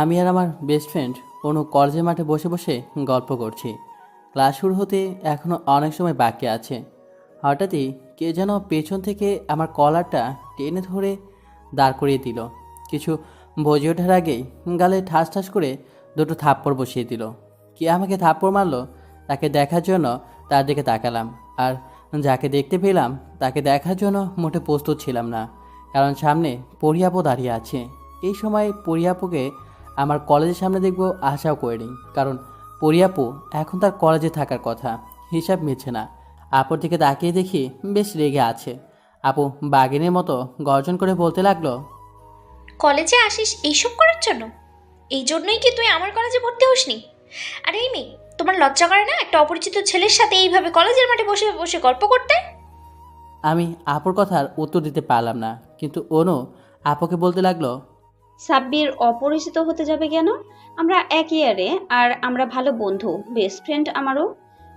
আমি আর আমার best friend অনু কলেজের মাঠে বসে বসে গল্প করছি। ক্লাস শুরু হতে এখনও অনেক সময় বাকি আছে। হঠাৎই কে যেন পেছন থেকে আমার কলারটা টেনে ধরে দাঁড় করিয়ে দিল। কিছু বুঝে ওঠার আগেই গালে ঠাস ঠাস করে দুটো থাপ্পড় বসিয়ে দিল। কে আমাকে থাপ্পড় মারলো তাকে দেখার জন্য তার দিকে তাকালাম। আর যাকে দেখতে পেলাম তাকে দেখার জন্য মোটে প্রস্তুত ছিলাম না, কারণ সামনে পরিয়াপও দাঁড়িয়ে আছে। এই সময় পরিয়াপুকে আমার কলেজের সামনে দেখবো আশাও করিনি, কারণ পরিয়াপু এখন তার কলেজে থাকার কথা, হিসাব মিলছে না। আপুর দিকে তাকিয়ে দেখি বেশ রেগে আছে। আপু বাঘিনীর মতো গর্জন করে বলতে লাগলো, কলেজে আসিস এইসব করার জন্য? এই জন্যই কি তুই আমার কলেজে ভর্তি হসনি? আর এই মেয়ে, তোমার লজ্জা করে না একটা অপরিচিত ছেলের সাথে এইভাবে কলেজের মাঠে বসে বসে গল্প করতে? আমি আপুর কথার উত্তর দিতে পারলাম না, কিন্তু অনু আপুকে বলতে লাগলো, সাব্বির অপরিচিত হতে যাবে কেন? আমরা এক ইয়ারে, আর আমরা ভালো বন্ধু, বেস্ট ফ্রেন্ড আমারও।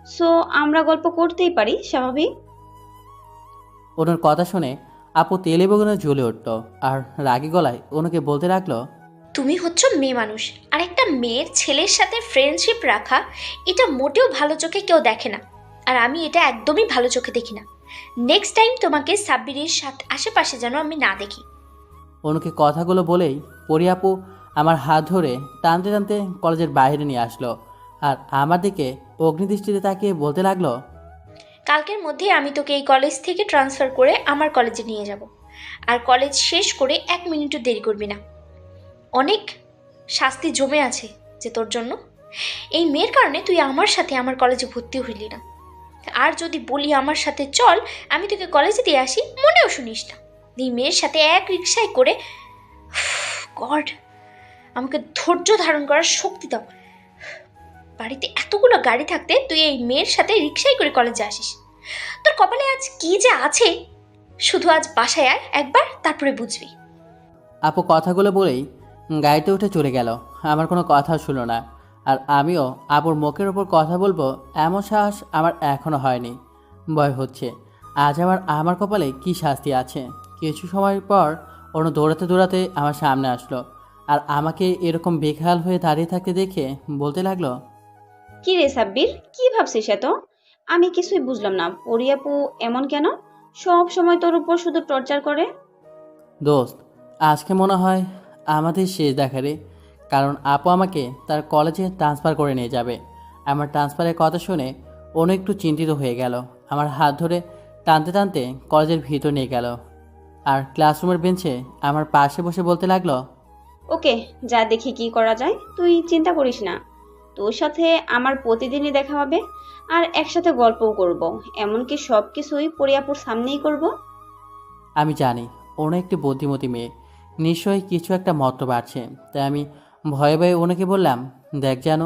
সো আমরা গল্প করতেই পারি, স্বাভাবিক। অনুর কথা শুনে আপু তেলে বেগুনে জ্বলে উঠল আর রাগী গলায় অনুকে বলতে লাগলো, তুমি হচ্ছ মেয়ে মানুষ, আর একটা মেয়ের ছেলের সাথে ফ্রেন্ডশিপ রাখা এটা মোটেও ভালো চোখে কেউ দেখে না। আর আমি এটা একদমই ভালো চোখে দেখি না। নেক্সট টাইম তোমাকে সাব্বিরের সাথে আশেপাশে যেন আমি না দেখি। অনুকে কথাগুলো বলেই পরিয়াপু আমার হাত ধরে টানতে টানতে কলেজের বাইরে নিয়ে আসলো আর আমার দিকে অগ্নিদৃষ্টিতে তাকিয়ে বলতে লাগলো, কালকের মধ্যে আমি তোকে এই কলেজ থেকে ট্রান্সফার করে আমার কলেজে নিয়ে যাব। আর কলেজ শেষ করে 1 মিনিটও দেরি করবি না। অনেক শাস্তি জমে আছে যে তোর জন্য। এই মেয়ের কারণে তুই আমার সাথে আমার কলেজে ভর্তি হইলি না। আর যদি বলি আমার সাথে চল, আমি তোকে কলেজে দিয়ে আসি, মনেও শুনিস না। এই মেয়ের সাথে এক রিক্সায় করে, গড, আমাকে ধৈর্য ধারণ করার শক্তি দাও। বাড়িতে এতগুলো গাড়ি থাকতে তুই এই মেয়ের সাথে রিক্সায় করে কলেজে আসিস। তোর কপালে আজ কি যে আছে, শুধু আজ বাসায় আয় একবার, তারপরে বুঝবি। আপু কথাগুলো বলেই গাড়িতে উঠে চলে গেল। আমার কোনো কথা শুনলো না। আর আমিও আপুর মুখের ওপর কথা বলবো এমন সাহস আমার এখনও হয়নি। ভয় হচ্ছে আজ আমার কপালে কি শাস্তি আছে। কিছু সময় পর অন্য দৌড়াতে দৌড়াতে আমার সামনে আসলো আর আমাকে এরকম বেখাল হয়ে দাঁড়িয়ে থাকতে দেখে বলতে লাগলো, কি রে সাব্বির, কি ভাবছিস এত? আমি কিছুই বুঝলাম না। পরিয়াপু এমন কেন? সব সময় তোর উপর শুধু টর্চার করে। দোস্ত, আজকে মনে হয় আমাদের শেষ দেখা রে। কারণ আপু আমাকে তার কলেজে ট্রান্সফার করে নিয়ে যাবে। আমার ট্রান্সফারের কথা শুনে অনেক একটু চিন্তিত হয়ে গেল। আমার হাত ধরে টানতে টানতে কলেজের ভিতর নিয়ে গেল আর ক্লাসরুমের বেঞ্চে আমার পাশে বসে বলতে লাগলো, ওকে, যা দেখি কি করা যায়, তুই চিন্তা করিস না। তোর সাথে আমার প্রতিদিনই দেখা হবে, আর একসাথে গল্পও করব। এমনকি সব কিছুই পরিয়াপুর সামনেই করব। আমি জানি অন্য একটি বুদ্ধিমতী মেয়ে, নিশ্চয়ই কিছু একটা মতলব আছে। তাই আমি ভয়ে ভয়ে ওনাকে বললাম, দেখ যেন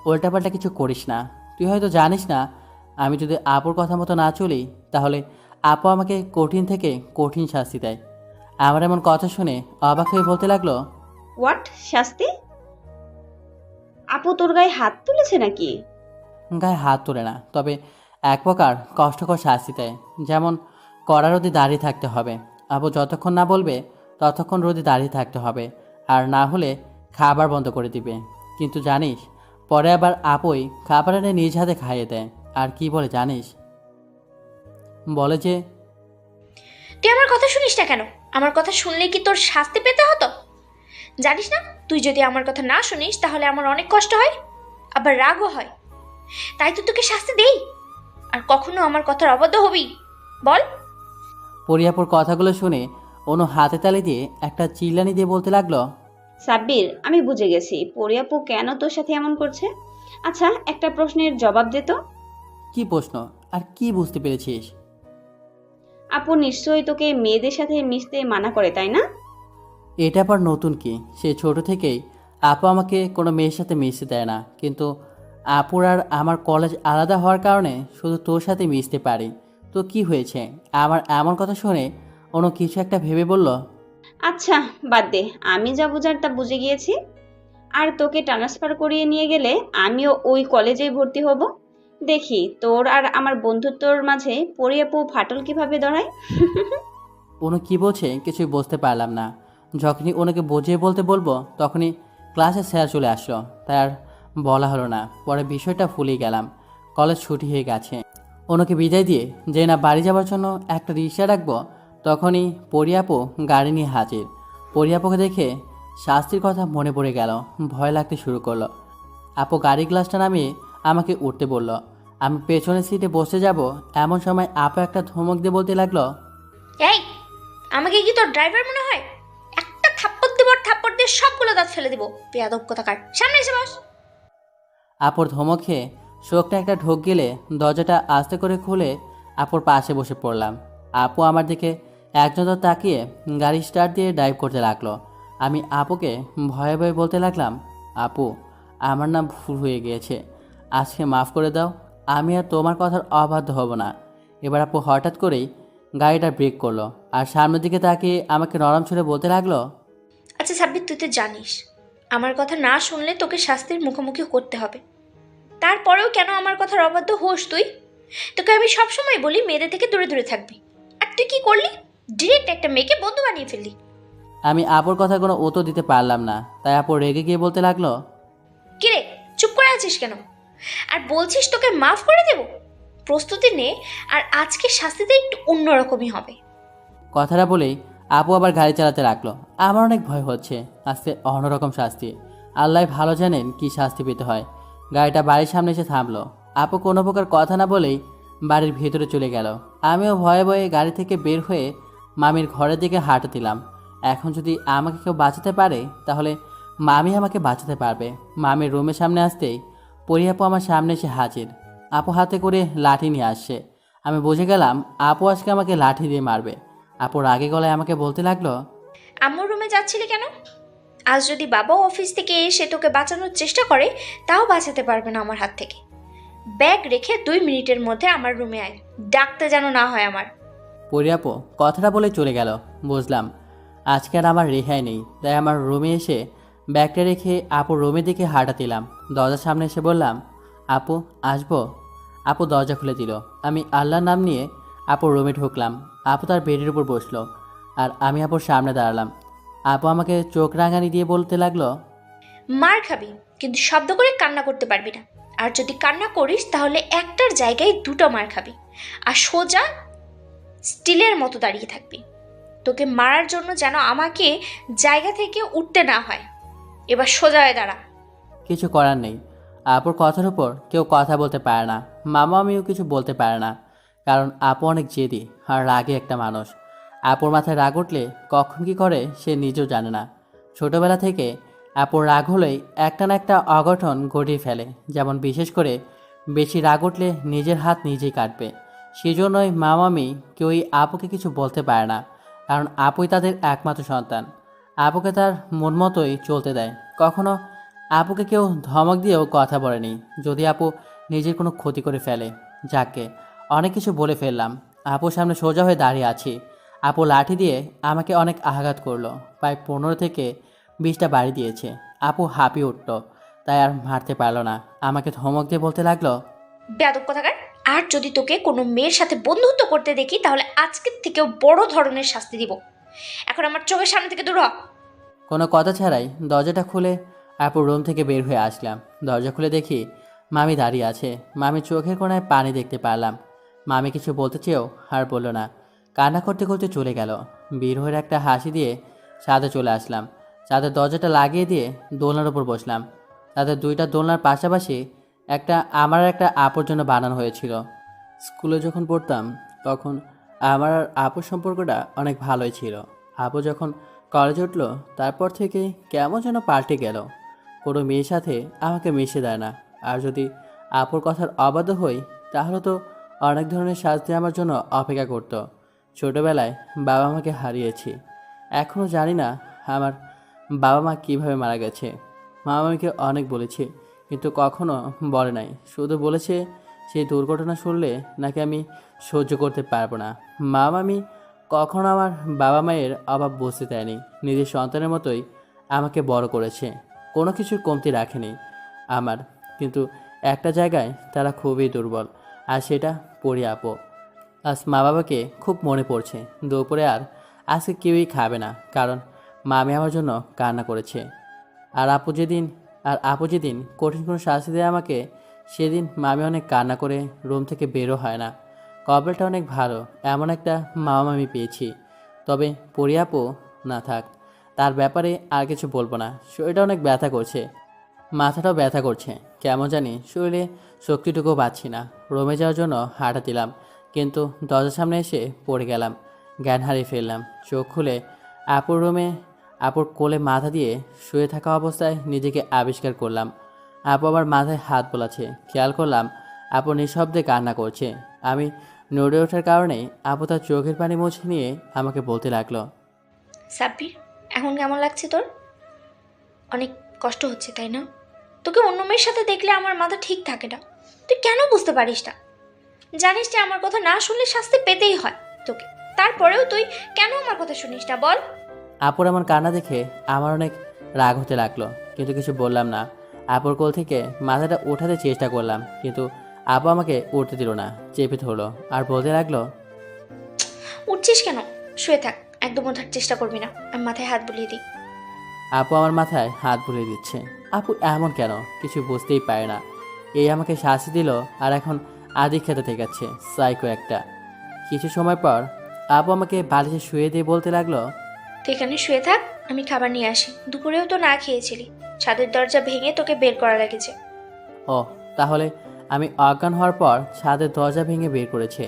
উল্টাপাল্টা কিছু করিস না। তুই হয়তো জানিস না, আমি যদি আপুর কথা মতো না চলি তাহলে আপু আমাকে কঠিন থেকে কঠিন শাস্তি দেয়। আমার এমন কথা শুনে অবাক হয়ে বলতে লাগলো, হোয়াট শাস্তি? আপু তোর গায়ে হাত তুলেছে নাকি? গায়ে হাত তোলে না, তবে এক প্রকার কষ্টকর শাস্তি দেয়। যেমন কড়া রোদে দাঁড়িয়ে থাকতে হবে। আপু যতক্ষণ না বলবে ততক্ষণ রোদে দাঁড়িয়ে থাকতে হবে, আর না হলে খাবার বন্ধ করে দিবে। কিন্তু জানিস, পরে আবার আপুই খাবার এনে নিজ হাতে খাইয়ে দেয়। আর কি বলে জানিস? বলে যে, তুই আমার কথা শুনিস না কেন? আমার কথা শুনলে কি তোর শাস্তি পেতে হতো? জানিস না, তুই যদি আমার কথা না শুনিস তাহলে আমার অনেক কষ্ট হয়, আবার রাগও হয়। তাই তো তোকে শাস্তি দেই। আর কখনো আমার কথার অবাধ্য হবি? বল। পরিয়াপুর কথাগুলো শুনে অনু হাতে তালি দিয়ে একটা চিল্লানি দিয়ে বলতে লাগলো, সাব্বির, আমি বুঝে গেছি পরিয়াপু কেন তোর সাথে এমন করছে। আচ্ছা, একটা প্রশ্নের জবাব দে তো। কি প্রশ্ন আর কি বুঝতে পেরেছিস? আপু নিশ্চয়ই তোকে মেয়েদের সাথে মিশতে মানা করে, তাই না? এটা আবার নতুন কি? সে ছোট থেকেই আপু আমাকে কোনো মেয়ের সাথে মিশতে দেয় না, কিন্তু আপুর আর আমার কলেজ আলাদা হওয়ার কারণে শুধু তোর সাথে মিশতে পারি। তো কি হয়েছে? আমার এমন কথা শুনে অন্য কিছু একটা ভেবে বলল, আচ্ছা, বাদ দে, আমি যা বুঝার তা বুঝে গিয়েছি। আর তোকে ট্রান্সফার করিয়ে নিয়ে গেলে আমিও ওই কলেজেই ভর্তি হব। দেখি তোর আর আমার বন্ধুত্বর মাঝে পরিয়াপু ফাটল কিভাবে ধরায়। অনু কি বলছে কিছুই বুঝতে পারলাম না। যখনই ওনাকে বুঝিয়ে বলতে বলবো তখনই ক্লাসে স্যার চলে আসলো, তাই আর বলা হলো না। পরে বিষয়টা ভুলেই গেলাম। কলেজ ছুটি হয়ে গেছে। ওনাকে বিদায় দিয়ে যে না বাড়ি যাওয়ার জন্য একটা রিক্সা রাখবো, তখনই পরিয়াপু গাড়ি নিয়ে হাজির। পরিয়াপুকে দেখে শাস্তির কথা মনে পড়ে গেল, ভয় লাগতে শুরু করলো। আপু গাড়ি গ্লাসটা নামিয়ে আমাকে উঠতে বলল। আমি পেছনের সিটে বসে যাব, এমন সময় আপু একটা ধমক দিয়ে বলতে লাগলো, এই, আমাকে কি তোর ড্রাইভার মনে হয়? একটা থাপ্পড় দেবো, থাপ্পড় দিয়ে সবগুলো দাঁত ফেলে দিব। বেয়াদব কোথাকার, সামনে এসে বস। আপুর ধমক খেয়ে চোখটা একটা ঢোক গেলে দরজাটা আস্তে করে খুলে আপুর পাশে বসে পড়লাম। আপু আমার দিকে এক নজর তাকিয়ে গাড়ি স্টার্ট দিয়ে ড্রাইভ করতে লাগলো। আমি আপুকে ভয়ে ভয়ে বলতে লাগলাম, আপু আমার নাম ভুল হয়ে গিয়েছে, আজকে মাফ করে দাও, আমি আর তোমার কথার অবাধ্য হব না। এবার আপু হঠাৎ করেই গাড়িটা ব্রেক করলো আর সামনের দিকে তাকিয়ে আমাকে নরম ছুঁড়ে বলতে লাগলো, আচ্ছা সাব্বির, তুই তো জানিস আমার কথা না শুনলে তোকে শাস্তির মুখোমুখি করতে হবে। তারপরেও কেন আমার কথার অবাধ্য হোস তুই? তোকে আমি সবসময় বলি মেয়েদের থেকে দূরে দূরে থাকবি, আর তুই কি করলি? ডিরেক্ট একটা মেয়েকে বন্ধু বানিয়ে ফেললি। আমি আপুর কথা কোনো উত্তর দিতে পারলাম না, তাই আপু রেগে গিয়ে বলতে লাগলো, কিরে, চুপ করে আছিস কেন? আর বলছিস তোকে মাফ করে দেব? প্রস্তুতি নে, আর আজকে শাস্তিটা একটু অন্যরকমই হবে। কথাটা বলেই আপু আবার গাড়ি চালাতে লাগলো। আমার অনেক ভয় হচ্ছে, আজকে অন্যরকম শাস্তি। আল্লাহ ভালো জানেন কি শাস্তি পেতে হয়। গাড়িটা বাড়ির সামনে এসে থামলো। আপু কোনো প্রকার কথা না বলেই বাড়ির ভেতরে চলে গেল। আমিও ভয়ে ভয়ে গাড়ি থেকে বের হয়ে মামির ঘরের দিকে হাঁটা দিলাম। এখন যদি আমাকে কেউ বাঁচাতে পারে, তাহলে মামি আমাকে বাঁচাতে পারবে। মামির রুমের সামনে আসতেই পরিয়াপু আমার সামনে এসে হাজির। আপু হাতে করে লাঠি নিয়ে আসছে। আমি বুঝে গেলাম আপু আজকে আমাকে লাঠি দিয়ে মারবে। আপু রাগে গলায় আমাকে বলতে লাগলো, আম্মুর রুমে যাচ্ছিলি কেন? আজ যদি বাবাও অফিস থেকে এসে তোকে বাঁচানোর চেষ্টা করে, তাও বাঁচাতে পারবে না আমার হাত থেকে। ব্যাগ রেখে 2 মিনিটের মধ্যে আমার রুমে আয়, ডাকতে যেন না হয় আমার। পরিয়াপু কথাটা বলে চলে গেল। বুঝলাম আজকে আর আমার রেহাই নেই, তাই আমার রুমে এসে ব্যাগটা রেখে আপুর রুমের দিকে হাঁটা দিলাম। দরজার সামনে এসে বললাম, আপু আসবো? আপু দরজা খুলে দিল। আমি আল্লাহর নাম নিয়ে আপুর রুমে ঢুকলাম। আপু তার বেডের উপর বসলো আর আমি আপুর সামনে দাঁড়ালাম। আপু আমাকে চোখ রাঙানি দিয়ে বলতে লাগলো, মার খাবি, কিন্তু শব্দ করে কান্না করতে পারবি না। আর যদি কান্না করিস তাহলে একটার জায়গায় দুটো মার খাবি, আর সোজা স্টিলের মতো দাঁড়িয়ে থাকবি। তোকে মারার জন্য যেন আমাকে জায়গা থেকে উঠতে না হয়। এবার সোজা হয়ে দাঁড়া। কিছু করার নেই। আপুর কথার উপর কেউ কথা বলতে পারে না। মামা আমিও কিছু বলতে পারে না, কারণ আপু অনেক জেদি আর রাগে একটা মানুষ। আপুর মাথায় রাগ উঠলে কখন কি করে সে নিজেও জানে না। ছোটবেলা থেকে আপুর রাগ হলেই একটা না একটা অঘটন ঘটিয়ে ফেলে। যেমন বিশেষ করে বেশি রাগ উঠলে নিজের হাত নিজেই কাটবে। সেজন্যই মামামি কেউই আপুকে কিছু বলতে পারে না, কারণ আপুই তাদের একমাত্র সন্তান। আপুকে তার মন মতোই চলতে দেয়। কখনো আপুকে কেউ ধমক দিয়েও কথা বলেনি, যদি আপু নিজের কোনো ক্ষতি করে ফেলে। যাকে অনেক কিছু বলে ফেললাম। আপুর সামনে সোজা হয়ে দাঁড়িয়ে আছি। আপু লাঠি দিয়ে আমাকে অনেক আঘাত করলো, প্রায় 15 থেকে 20টা বাড়ি দিয়েছে। আপু হাঁপিয়ে উঠল, তাই আর মারতে পারলো না। আমাকে ধমক দিয়ে বলতে লাগলো, বেয়াদব কোথাকার, আর যদি তোকে কোনো মেয়ের সাথে বন্ধুত্ব করতে দেখি তাহলে আজকের থেকেও বড় ধরনের শাস্তি দিব। এখন আমার চোখের সামনে থেকে দূর হ। কোনো কথা ছাড়াই দরজাটা খুলে আপুর রুম থেকে বের হয়ে আসলাম। দরজা খুলে দেখি মামি দাঁড়িয়ে আছে। মামির চোখের কোণায় পানি দেখতে পারলাম। মামি কিছু বলতে চেয়েও আর বলল না, কান্না করতে করতে চলে গেল। বের হয়ে একটা হাসি দিয়ে ছাদে চলে আসলাম। ছাদের দরজাটা লাগিয়ে দিয়ে দোলনার উপর বসলাম। তাদের দুইটা দোলনার পাশাপাশি একটা আমার আর একটা আপুর জন্য বানানো হয়েছিল। স্কুলে যখন পড়তাম তখন আমার আর আপুর সম্পর্কটা অনেক ভালোই ছিল। আপু যখন কলেজে উঠলো, তারপর থেকে কেমন যেন পাল্টে গেল। কোনো মেয়ের সাথে আমাকে মিশে দেয় না। আর যদি আপুর কথার অবাধ্য হই, তাহলে তো অনেক ধরনের শাস্তি আমার জন্য অপেক্ষা করতো। ছোটোবেলায় বাবা মাকে হারিয়েছি। এখনও জানি না আমার বাবা মা কীভাবে মারা গেছে। মা আমাকে অনেক বলেছে, কিন্তু কখনো বলে নাই। শুধু বলেছে সেই দুর্ঘটনা শুনলে নাকি আমি সহ্য করতে পারবো না। মা মামি কখনো আমার বাবা মায়ের অভাব বুঝতে দেয়নি। নিজের সন্তানের মতোই আমাকে বড় করেছে, কোনো কিছুর কমতি রাখেনি আমার। কিন্তু একটা জায়গায় তারা খুবই দুর্বল, আর সেটা পড়ি আপু। আজ মা বাবাকে খুব মনে পড়ছে। দুপুরে আর আজকে কেউই খাবে না, কারণ মামি আমার জন্য কান্না করেছে। আর আপু যেদিন আপু যেদিন কঠিন কোনো শাস্তি দেয় আমাকে, সেদিন মামি অনেক কান্না করে রুম থেকে বেরো হয় না। কপালটা অনেক ভালো, এমন একটা মামা মামি পেয়েছি। তবে পরি আপু না থাক, তার ব্যাপারে আর কিছু বলবো না। শরীরটা অনেক ব্যথা করছে, মাথাটাও ব্যথা করছে, কেমন জানি শরীরে শক্তিটুকু পাচ্ছি না। রুমে যাওয়ার জন্য হাঁটা দিলাম, কিন্তু দরজার সামনে এসে পড়ে গেলাম, জ্ঞান হারিয়ে ফেললাম। চোখ খুলে আপুর রুমে আপুর কোলে মাথা দিয়ে শুয়ে থাকা অবস্থায় নিজেকে আবিষ্কার করলাম। আপু আমার মাথায় হাত বোলাচ্ছে, খেয়াল করলাম আপু নিঃশব্দে কান্না করছে। আমি নড়ে ওঠার কারণে আপু তার চোখের পানি মুছে নিয়ে আমাকে বলতে লাগলো, সাব্বির, এখন কেমন লাগছে তোর? অনেক কষ্ট হচ্ছে তাই না? তোকে অন্য মেয়ের সাথে দেখলে আমার মাথা ঠিক থাকে না। তুই কেন বুঝতে পারিস না? জানিস যে আমার কথা না শুনলে শাস্তি পেতেই হয় তোকে। তারপরেও তুই কেন আমার কথা শুনিস না বল? আপুর এমন কান্না দেখে আমার অনেক রাগ হতে লাগলো, কিন্তু কিছু বললাম না। আপুর কোল থেকে মাথাটা ওঠাতে চেষ্টা করলাম, কিন্তু আপু আমাকে উঠতে দিল না, চেপে ধরলো আর বলতে লাগলো, উঠছিস কেন? শুয়ে থাক, একদম ওঠার চেষ্টা করবি না। আমি মাথায় হাত বুলিয়ে দিই। আপু আমার মাথায় হাত বুলিয়ে দিচ্ছে। আপু এমন কেন, কিছু বুঝতেই পারে না। এই আমাকে শাস্তি দিল আর এখন আদি খেতে থেকেছে, সাইকো একটা। কিছু সময় পর আপু আমাকে বালিশে শুয়ে দিয়ে বলতে লাগলো, তুই এখানে শুয়ে থাক, আমি খাবার নিয়ে আসি। দুপুরেও তো না খেয়েছিলি, ছাদের দরজা ভেঙে তোকে বের করা লেগেছে। ও, তাহলে আমি অজ্ঞান হওয়ার পর ছাদের দরজা ভেঙে বের করেছে।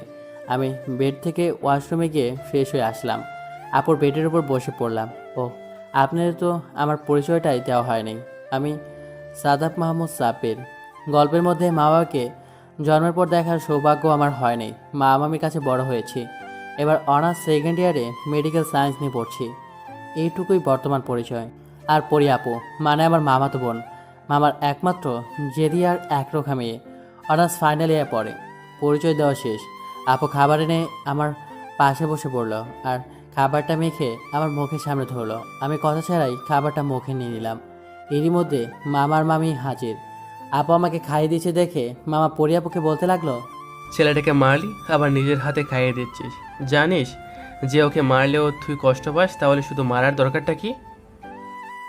আমি বেড থেকে ওয়াশরুমে গিয়ে ফ্রেশ হয়ে আসলাম, আপুর বেডের উপর বসে পড়লাম। ও, আপনাদের তো আমার পরিচয়টাই দেওয়া হয়নি। আমি সাদাব মাহমুদ সাব্বির। গল্পের মধ্যে মা বাবাকে জন্মের পর দেখার সৌভাগ্য আমার হয়নি। মা মামির কাছে বড় হয়েছি, এবার অনার্স সেকেন্ড ইয়ারে মেডিকেল সায়েন্স নিয়ে পড়ছি। এইটুকুই বর্তমান পরিচয়। আর পরি আপু মানে আমার মামাতো বোন, মামার একমাত্র জেরিয়ার একরোখা মেয়ে, অনার্স ফাইনাল ইয়ারে পড়ে। পরিচয় দেওয়া শেষ। আপু খাবার এনে আমার পাশে বসে পড়লো আর খাবারটা মেখে আমার মুখের সামনে ধরলো। আমি কথা ছাড়াই খাবারটা মুখে নিয়ে নিলাম। এরই মধ্যে মামার মামি হাজির। আপু আমাকে খাইয়ে দিয়েছে দেখে মামা পরি আপুকে বলতে লাগলো, ছেলেটাকে মারলি আবার নিজের হাতে খাইয়ে দিচ্ছিস। জানিস যে ওকে মারলেও তুই কষ্ট পাস, তাহলে শুধু মারার দরকারটা কি?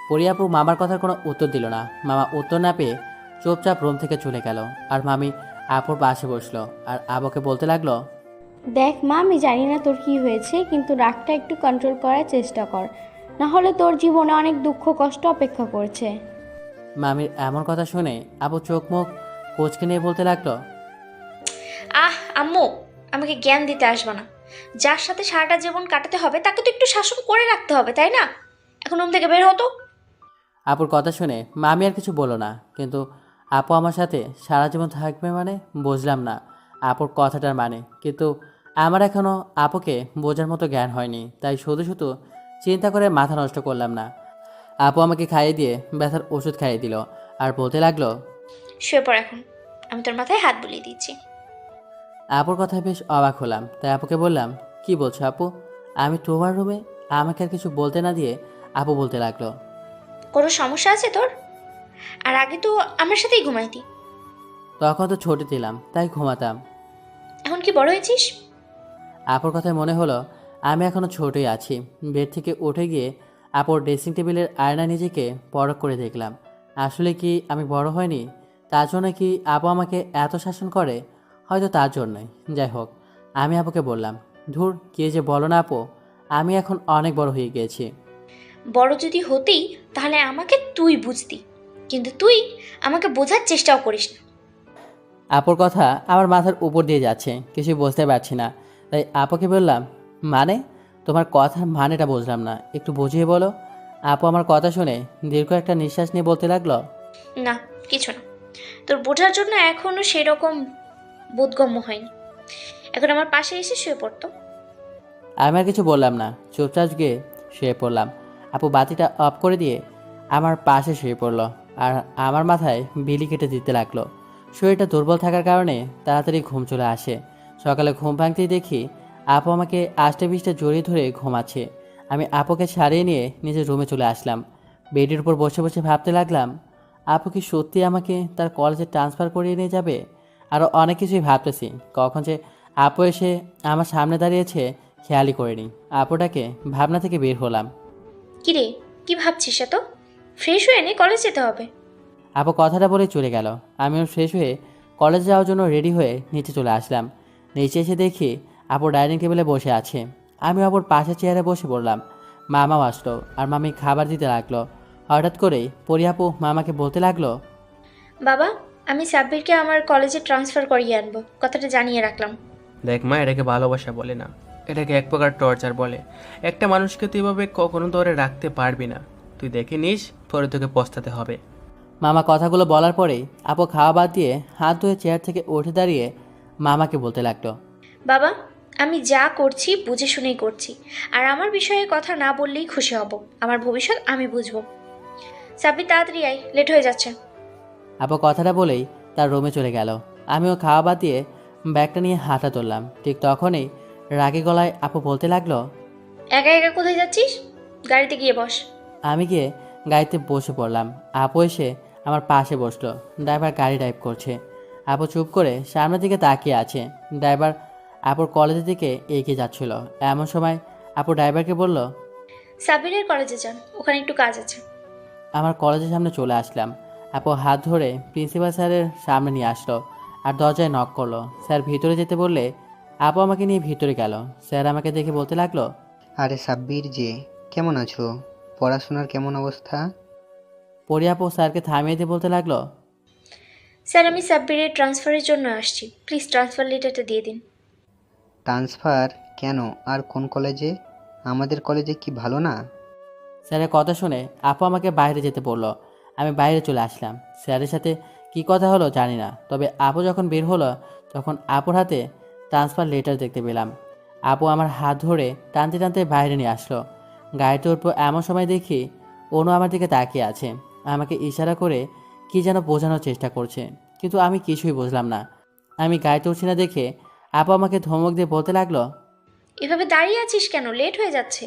পরি আপু মামার কথার কোনো উত্তর দিল না। মামা উত্তর না পেয়ে চুপচাপ রুম থেকে চলে গেল আর মামি আপুর পাশে বসলো আর আবুকে বলতে লাগলো, দেখ মা, আমি জানি না তোর কি হয়েছে, কিন্তু রাগটা একটু কন্ট্রোল করার চেষ্টা কর, না হলে তোর জীবনে অনেক দুঃখ কষ্ট অপেক্ষা করছে। মামির এমন কথা শুনে আপু চোখ মুখ কোচকে নিয়ে বলতে লাগলো, আম্মু, আমাকে জ্ঞান দিতে আসবে না। যার সাথে সারাটা জীবন কাটাতে হবে তাকে তো একটু শাসন করে রাখতে হবে, তাই না? এখন রুম থেকে বের হতো। আপুর কথা শুনে মামি আর কিছু বললো না, কিন্তু আপু আমার সাথে সারা জীবন থাকবে মানে বুঝলাম না আপুর কথাটার মানে। কিন্তু আমার এখনও আপুকে বোঝার মতো জ্ঞান হয়নি, তাই শুধু শুধু চিন্তা করে মাথা নষ্ট করলাম না। আপু আমাকে খাইয়ে দিয়ে ব্যথার ওষুধ খাইয়ে দিল আর বলতে লাগলো, শুয়ে পড় এখন, আমি তোর মাথায় হাত বুলিয়ে দিচ্ছি। আপুর কথায় বেশ অবাক হলাম, তাই আপুকে বললাম, কি বলছো আপু? আমি তোমার রুমে? আমাকে আর কিছু বলতে না দিয়ে আপু বলতে লাগলো, কোনো সমস্যা আছে তোর? আর আগে তো আমার সাথেই ঘুমাইতি। তখন তো ছোট ছিলাম তাই ঘুমাতাম। এখন কি বড় হয়েছিস? আপুর কথায় মনে হলো আমি এখনও ছোটই আছি। বেড থেকে উঠে গিয়ে আপুর ড্রেসিং টেবিলের আয়না নিজেকে পরখ করে দেখলাম। আসলে কি আমি বড় হয়নি? তার জন্য কি আপু আমাকে এত শাসন করে? হয়তো তার জন্যই। যাই হোক, আমি আপুকে বললাম, ধুর, কে যে বলো না আপু, আমি এখন অনেক বড় হয়ে গিয়েছি। বড় যদি হতেই তাহলে আমাকে তুই বুঝতি, কিন্তু তুই আমাকে বোঝার চেষ্টাও করিস না। আপুর কথা আমার মাথার উপর দিয়ে যাচ্ছে, কিছু বুঝতে পারছি না। তাই আপুকে বললাম, মানে? তোমার কথার মানেটা বুঝলাম না, একটু বুঝিয়ে বলো। আপু আমার কথা শুনে দীর্ঘ একটা নিঃশ্বাস নিয়ে বলতে লাগলো, না, কিছু না। তোর বোঝার জন্য এখনো সেরকম বোধগম্য হয়নি। এখন আমার পাশে এসে শুয়ে পড়তো। আমি আর কিছু বললাম না, চুপচাপ গিয়ে শুয়ে পড়লাম। আপু বাতিটা অফ করে দিয়ে আমার পাশে শুয়ে পড়লো আর আমার মাথায় বিলি কেটে দিতে লাগলো। শরীরটা দুর্বল থাকার কারণে তাড়াতাড়ি ঘুম চলে আসে। সকালে ঘুম ভাঙতেই দেখি আপু আমাকে আষ্টে পিষ্টে জড়িয়ে ধরে ঘুমাচ্ছে। আমি আপুকে ছাড়িয়ে নিয়ে নিজের রুমে চলে আসলাম। বেডের উপর বসে বসে ভাবতে লাগলাম, আপু কি সত্যি আমাকে তার কলেজে ট্রান্সফার করিয়ে নিয়ে যাবে? আরও অনেক কিছুই ভাবতেছি। কখন যে আপু এসে আমার সামনে দাঁড়িয়েছে খেয়ালই করিনি। আপুটাকে ভাবনা থেকে বের হলাম। কিরে, কি ভাবছিস এত? ফ্রেশ হয়ে নে, কলেজ যেতে হবে। আপু কথাটা বলে চলে গেল। আমিও ফ্রেশ হয়ে কলেজে যাওয়ার জন্য রেডি হয়ে নিচে চলে আসলাম। নিচে এসে দেখি আপু ডাইনিং টেবিলে বসে আছে। আমি আপুর পাশে চেয়ারে বসে পড়লাম। মামাও আসলো আর মামি খাবার দিতে লাগলো। হঠাৎ করেই পরি আপু মামাকে বলতে লাগলো, বাবা, আমি সাব্বিরকে আমার কলেজে ট্রান্সফার করিয়ে আনবো, কথাটা জানিয়ে রাখলাম। দেখ মা, এটাকে ভালোবাসা বলে না, এটাকে এক প্রকার টর্চার বলে। একটা মানুষকে তুই এভাবে কখনো ধরে রাখতে পারবি না। তুই দেখে নিস, পরে তোকে পস্তাতে হবে। মামা কথাগুলো বলার পরেই আপু খাওয়া বাদ দিয়ে হাত ধুয়ে চেয়ার থেকে উঠে দাঁড়িয়ে মামাকে বলতে লাগলো, বাবা, আমি যা করছি বুঝে শুনেই করছি, আর আমার বিষয়ে কথা না বললেই খুশি হব। আমার ভবিষ্যৎ আমি বুঝবো। সাব্বির তাড়াতাড়ি আয়, লেট হয়ে যাচ্ছে। আপু কথাটা বলেই তার রুমে চলে গেল। আমিও খাওয়া বাদ দিয়ে ব্যাগটা নিয়ে হাঁটা তুললাম। ঠিক তখনই রাগী গলায় আপু বলতে লাগলো, একা একা কোথায় যাচ্ছিস? গাড়িতে গিয়ে বস। আমি গিয়ে গাড়িতে বসে পড়লাম। আপু এসে আমার পাশে বসলো। ড্রাইভার গাড়ি ড্রাইভ করছে। আপু চুপ করে সামনের দিকে তাকিয়ে আছে। ড্রাইভার আপুর কলেজের দিকে এগিয়ে যাচ্ছিল। এমন সময় আপু ড্রাইভারকে বলল, সাব্বিরের কলেজে যান, ওখানে একটু কাজ আছে। আমার কলেজের সামনে চলে আসলাম। আপু হাত ধরে প্রিন্সিপাল স্যারের সামনে নিয়ে আসলো আর দরজায় নক করলো। স্যার ভিতরে যেতে বললে আপু আমাকে নিয়ে ভিতরে গেল। স্যার আমাকে দেখে বলতে লাগলো, আরে সাব্বির যে, কেমন আছো? পড়াশোনার কেমন অবস্থা? পরি আপু স্যারকে থামিয়ে দিয়ে বলতে লাগলো, স্যার, আমি সাব্বিরের ট্রান্সফারের জন্য আসছি, প্লিজ ট্রান্সফার লেটারটা দিয়ে দিন। ট্রান্সফার কেন? আর কোন কলেজে? আমাদের কলেজে কি ভালো না? স্যারের কথা শুনে আপু আমাকে বাইরে যেতে বললো। আমি বাইরে চলে আসলাম। স্যারের সাথে কি কথা হলো জানি না, তবে আপু যখন বের হলো তখন আপুর হাতে ট্রান্সফার লেটার দেখতে পেলাম। আপু আমার হাত ধরে টানতে টানতে বাইরে নিয়ে আসলো। গাড়িতে উঠবো এমন সময় দেখি অনু আমার দিকে তাকিয়ে আছে। আমাকে ইশারা করে কি যেন বোঝানোর চেষ্টা করছে, কিন্তু আমি কিছুই বুঝলাম না। আমি গাড়িতে উঠছি না দেখে আপু আমাকে ধমক দিয়ে বলতে লাগলো, এভাবে দাঁড়িয়ে আছিস কেন? লেট হয়ে যাচ্ছে।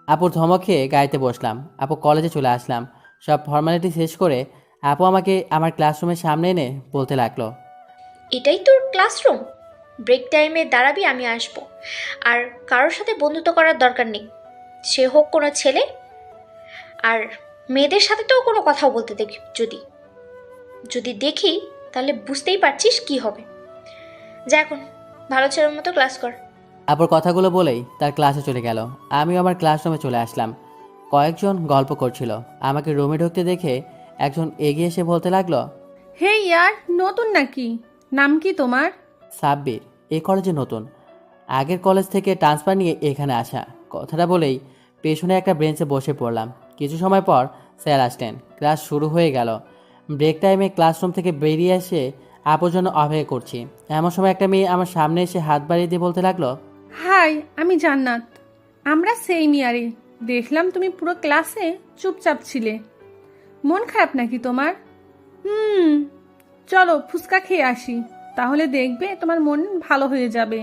আপুর ধমক খেয়ে গাড়িতে বসলাম। আপু কলেজে চলে আসলাম। সব ফর্মালিটি শেষ করে আপু আমাকে আমার ক্লাসরুমের সামনে এনে বলতে লাগলো, এটাই তোর ক্লাসরুম? ব্রেক টাইমে দাঁড়াবি, আমি আসবো। আর কারোর সাথে বন্ধুত্ব করার দরকার নেই, সে হোক কোনো ছেলে। আর মেয়েদের সাথে তো কোনো কথাও বলতে দেখি, যদি যদি দেখি তাহলে বুঝতেই পারছিস কি হবে। যা এখন, ভালো ছেলের মতো ক্লাস কর। আপুর কথাগুলো বলেই তার ক্লাসে চলে গেল। আমিও আমার ক্লাসরুমে চলে আসলাম। কয়েকজন গল্প করছিল। আমাকে রুমে ঢুকতে দেখে একজন এগিয়ে এসে বলতে লাগলো, হে ইয়ার, নতুন নাকি? নাম কি তোমার? সাব্বির, এই কলেজে নতুন, আগের কলেজ থেকে ট্রান্সফার নিয়ে এখানে আসা। কথাটা বলেই পেছনে একটা বেঞ্চে বসে পড়লাম। কিছু সময় পর স্যার আসলেন। ক্লাস শুরু হয়ে গেল। ব্রেক টাইমে ক্লাসরুম থেকে বেরিয়ে এসে আপুর জন্য অপেক্ষা করছি। এমন সময় একটা মেয়ে আমার সামনে এসে হাত বাড়িয়ে দিয়ে বলতে লাগলো, হাই, আমি জান্নাত। আমরা সেই ইয়ারে। দেখলাম তুমি পুরো ক্লাসে চুপচাপ ছিলে। মন খারাপ নাকি তোমার? চলো ফুচকা খেয়ে আসি, তাহলে দেখবে তোমার মন ভালো হয়ে যাবে।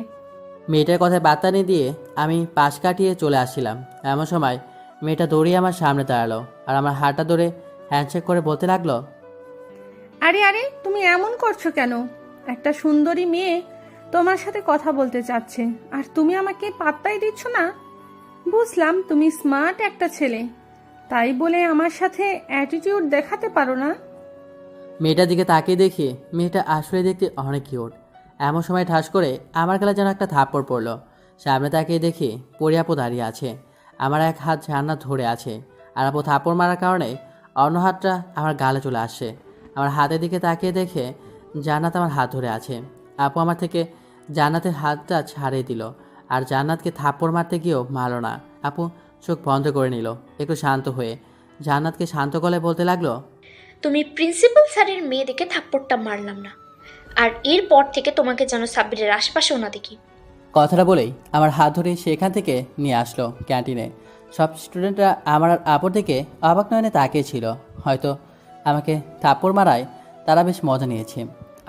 মেয়েটার কথায় বার্তানি দিয়ে আমি পাশ কাটিয়ে চলে আসছিলাম। এমন সময় মেয়েটা দৌড়িয়ে আমার সামনে দাঁড়ালো আর আমার হাতটা ধরে হ্যান্ডশেক করে বলতে লাগলো, আরে আরে, তুমি এমন করছো কেন? একটা সুন্দরী মেয়ে তোমার সাথে কথা বলতে চাচ্ছে, আর তুমি আমাকে পাত্তাই দিচ্ছ না। বুঝলাম তুমি স্মার্ট একটা ছেলে, তাই বলে আমার সাথে অ্যাটিটিউড দেখাতে পারো না। মেয়েটার দিকে তাকিয়ে দেখি মেয়েটা আসলে দেখতে অনেক কিউট। এমন সময় ঠাস করে আমার গলা যেন একটা থাপ্পড় পড়লো। সামনে তাকিয়ে দেখি পরি আপু দাঁড়িয়ে আছে। আমার এক হাত জান্নাত ধরে আছে, আর আপু থাপ্পড় মারার কারণে অন্য হাতটা আমার গালে চলে আসছে। আমার হাতের দিকে তাকিয়ে দেখে জান্নাত আমার হাত ধরে আছে। আপু আমার থেকে জান্নাতের হাতটা ছাড়িয়ে দিল, আর জান্নাতকে থাপ্পড় মারতে গিয়েও মারল না। আপু চোখ বন্ধ করে নিল একটু শান্ত হয়ে। জান্নাতকে শান্ত গলায় বলতে লাগলো, তুমি প্রিন্সিপাল স্যারের মেয়ে দেখে থাপ্পড়টা মারলাম না, আর এরপর থেকে তোমাকে যেন সাব্বিরের আশপাশেও না দেখি। কথাটা বলেই আমার হাত ধরে সেখান থেকে নিয়ে আসলো ক্যান্টিনে। সব স্টুডেন্টরা আমার আর আপুর দিকে অবাক নয়নে তাকিয়েছিল। হয়তো আমাকে থাপ্পড় মারায় তারা বেশ মজা নিয়েছে।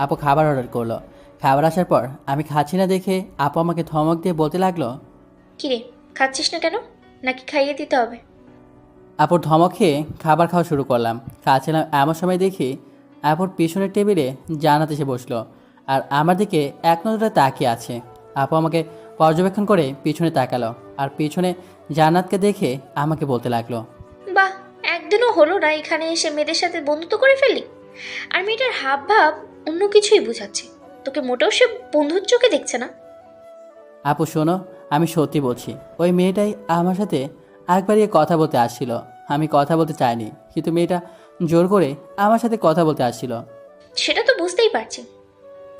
আপু খাবার অর্ডার করলো। খাবার আসার পর আমি খাচ্ছি না দেখে আপু আমাকে ধমক দিয়ে বলতে লাগলো, কিরে, খাচ্ছিস না কেন? নাকি খাইয়ে দিতে হবে? আপুর ধমক খেয়ে খাবার খাওয়া শুরু করলাম। খাচ্ছিলাম এমন সময় দেখি আপুর পিছনের টেবিলে জান্নাত এসে বসলো আর আমার দিকে এক নজরে তাকিয়ে আছে। আপু আমাকে পর্যবেক্ষণ করে পিছনে তাকালো আর পিছনে জান্নাতকে দেখে আমাকে বলতে লাগলো, বাহ, এক একদিনও হলো না এখানে এসে মেয়েদের সাথে বন্ধুত্ব করে ফেললি। আর মেয়েটার হাব ভাব অন্য কিছুই বোঝাচ্ছে, তোকে মোটেও সে বন্ধুর চোখে দেখছে না। আপু শোনো, আমি সত্যি বলছি, ওই মেয়েটাই আমার সাথে একবারই কথা বলতে আসছিল। আমি কথা বলতে চাইনি, কিন্তু মেয়েটা জোর করে আমার সাথে কথা বলতে আসছিল। সেটা তো বুঝতেই পারছি।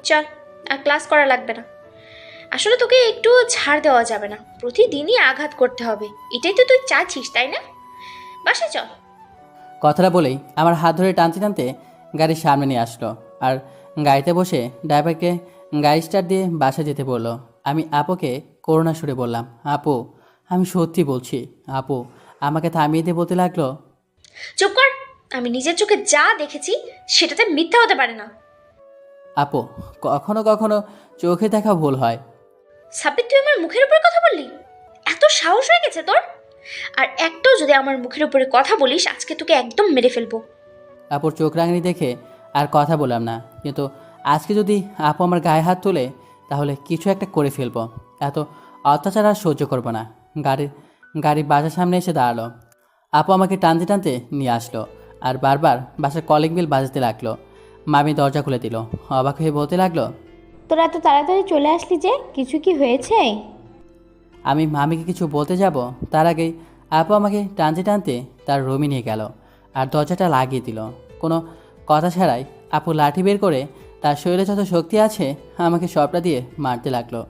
চল, আর ক্লাস করা লাগবে না। আসলে তোকে একটু ছাড় দেওয়া যাবে না, প্রতিদিনই আঘাত করতে হবে, এটাই তো তুই চাচ্ছিস তাই না? বাসায় চল। কথাটা বলেই আমার হাত ধরে টানতে টানতে গাড়ির সামনে নিয়ে আসলো, আর গাড়িতে বসে ড্রাইভারকে গাড়ি স্টার্ট দিয়ে বাসা যেতে বললো। আমি আপুকে করুণা সুরে বললাম, আপু আমি সত্যি বলছি। আপু আমাকে থামিয়ে দিয়ে বলতে লাগলো, চুপ কর, আমি নিজের চোখে যা দেখেছি সেটাতে মিথ্যা হতে পারে না। আপু কখনো কখনো চোখে দেখা ভুল হয়। সাব্বির, তুই আমার মুখের উপরে কথা বললি? এত সাহস হয়ে গেছে তোর? আর একটাও যদি আমার মুখের উপরে কথা বলিস, আজকে তোকে একদম মেরে ফেলবো। আপুর চোখ রাঙনি দেখে আর কথা বললাম না, কিন্তু আজকে যদি আপু আমার গায়ে হাত তোলে তাহলে কিছু একটা করে ফেলবো। এত অত্যাচার আর সহ্য করবো না। গাড়ি বাসার সামনে এসে দাঁড়ালো। আপু আমাকে টানতে টানতে নিয়ে আসলো, আর বারবার বাসার কলিং বেল বাজাতে লাগলো। মামি দরজা খুলে দিল। অবাক হয়ে বলতে লাগলো, তোরা এত তাড়াতাড়ি চলে আসলি যে, কিছু কি হয়েছে? আমি মামিকে কিছু বলতে যাব তার আগেই আপু আমাকে টানতে টানতে তার রুমে নিয়ে গেল, আর দরজাটা লাগিয়ে দিল। কোনো কথা ছাড়াই আপু লাঠি বের করে তার শরীরে যত শক্তি আছে আমাকে সবটা দিয়ে মারতে লাগলো।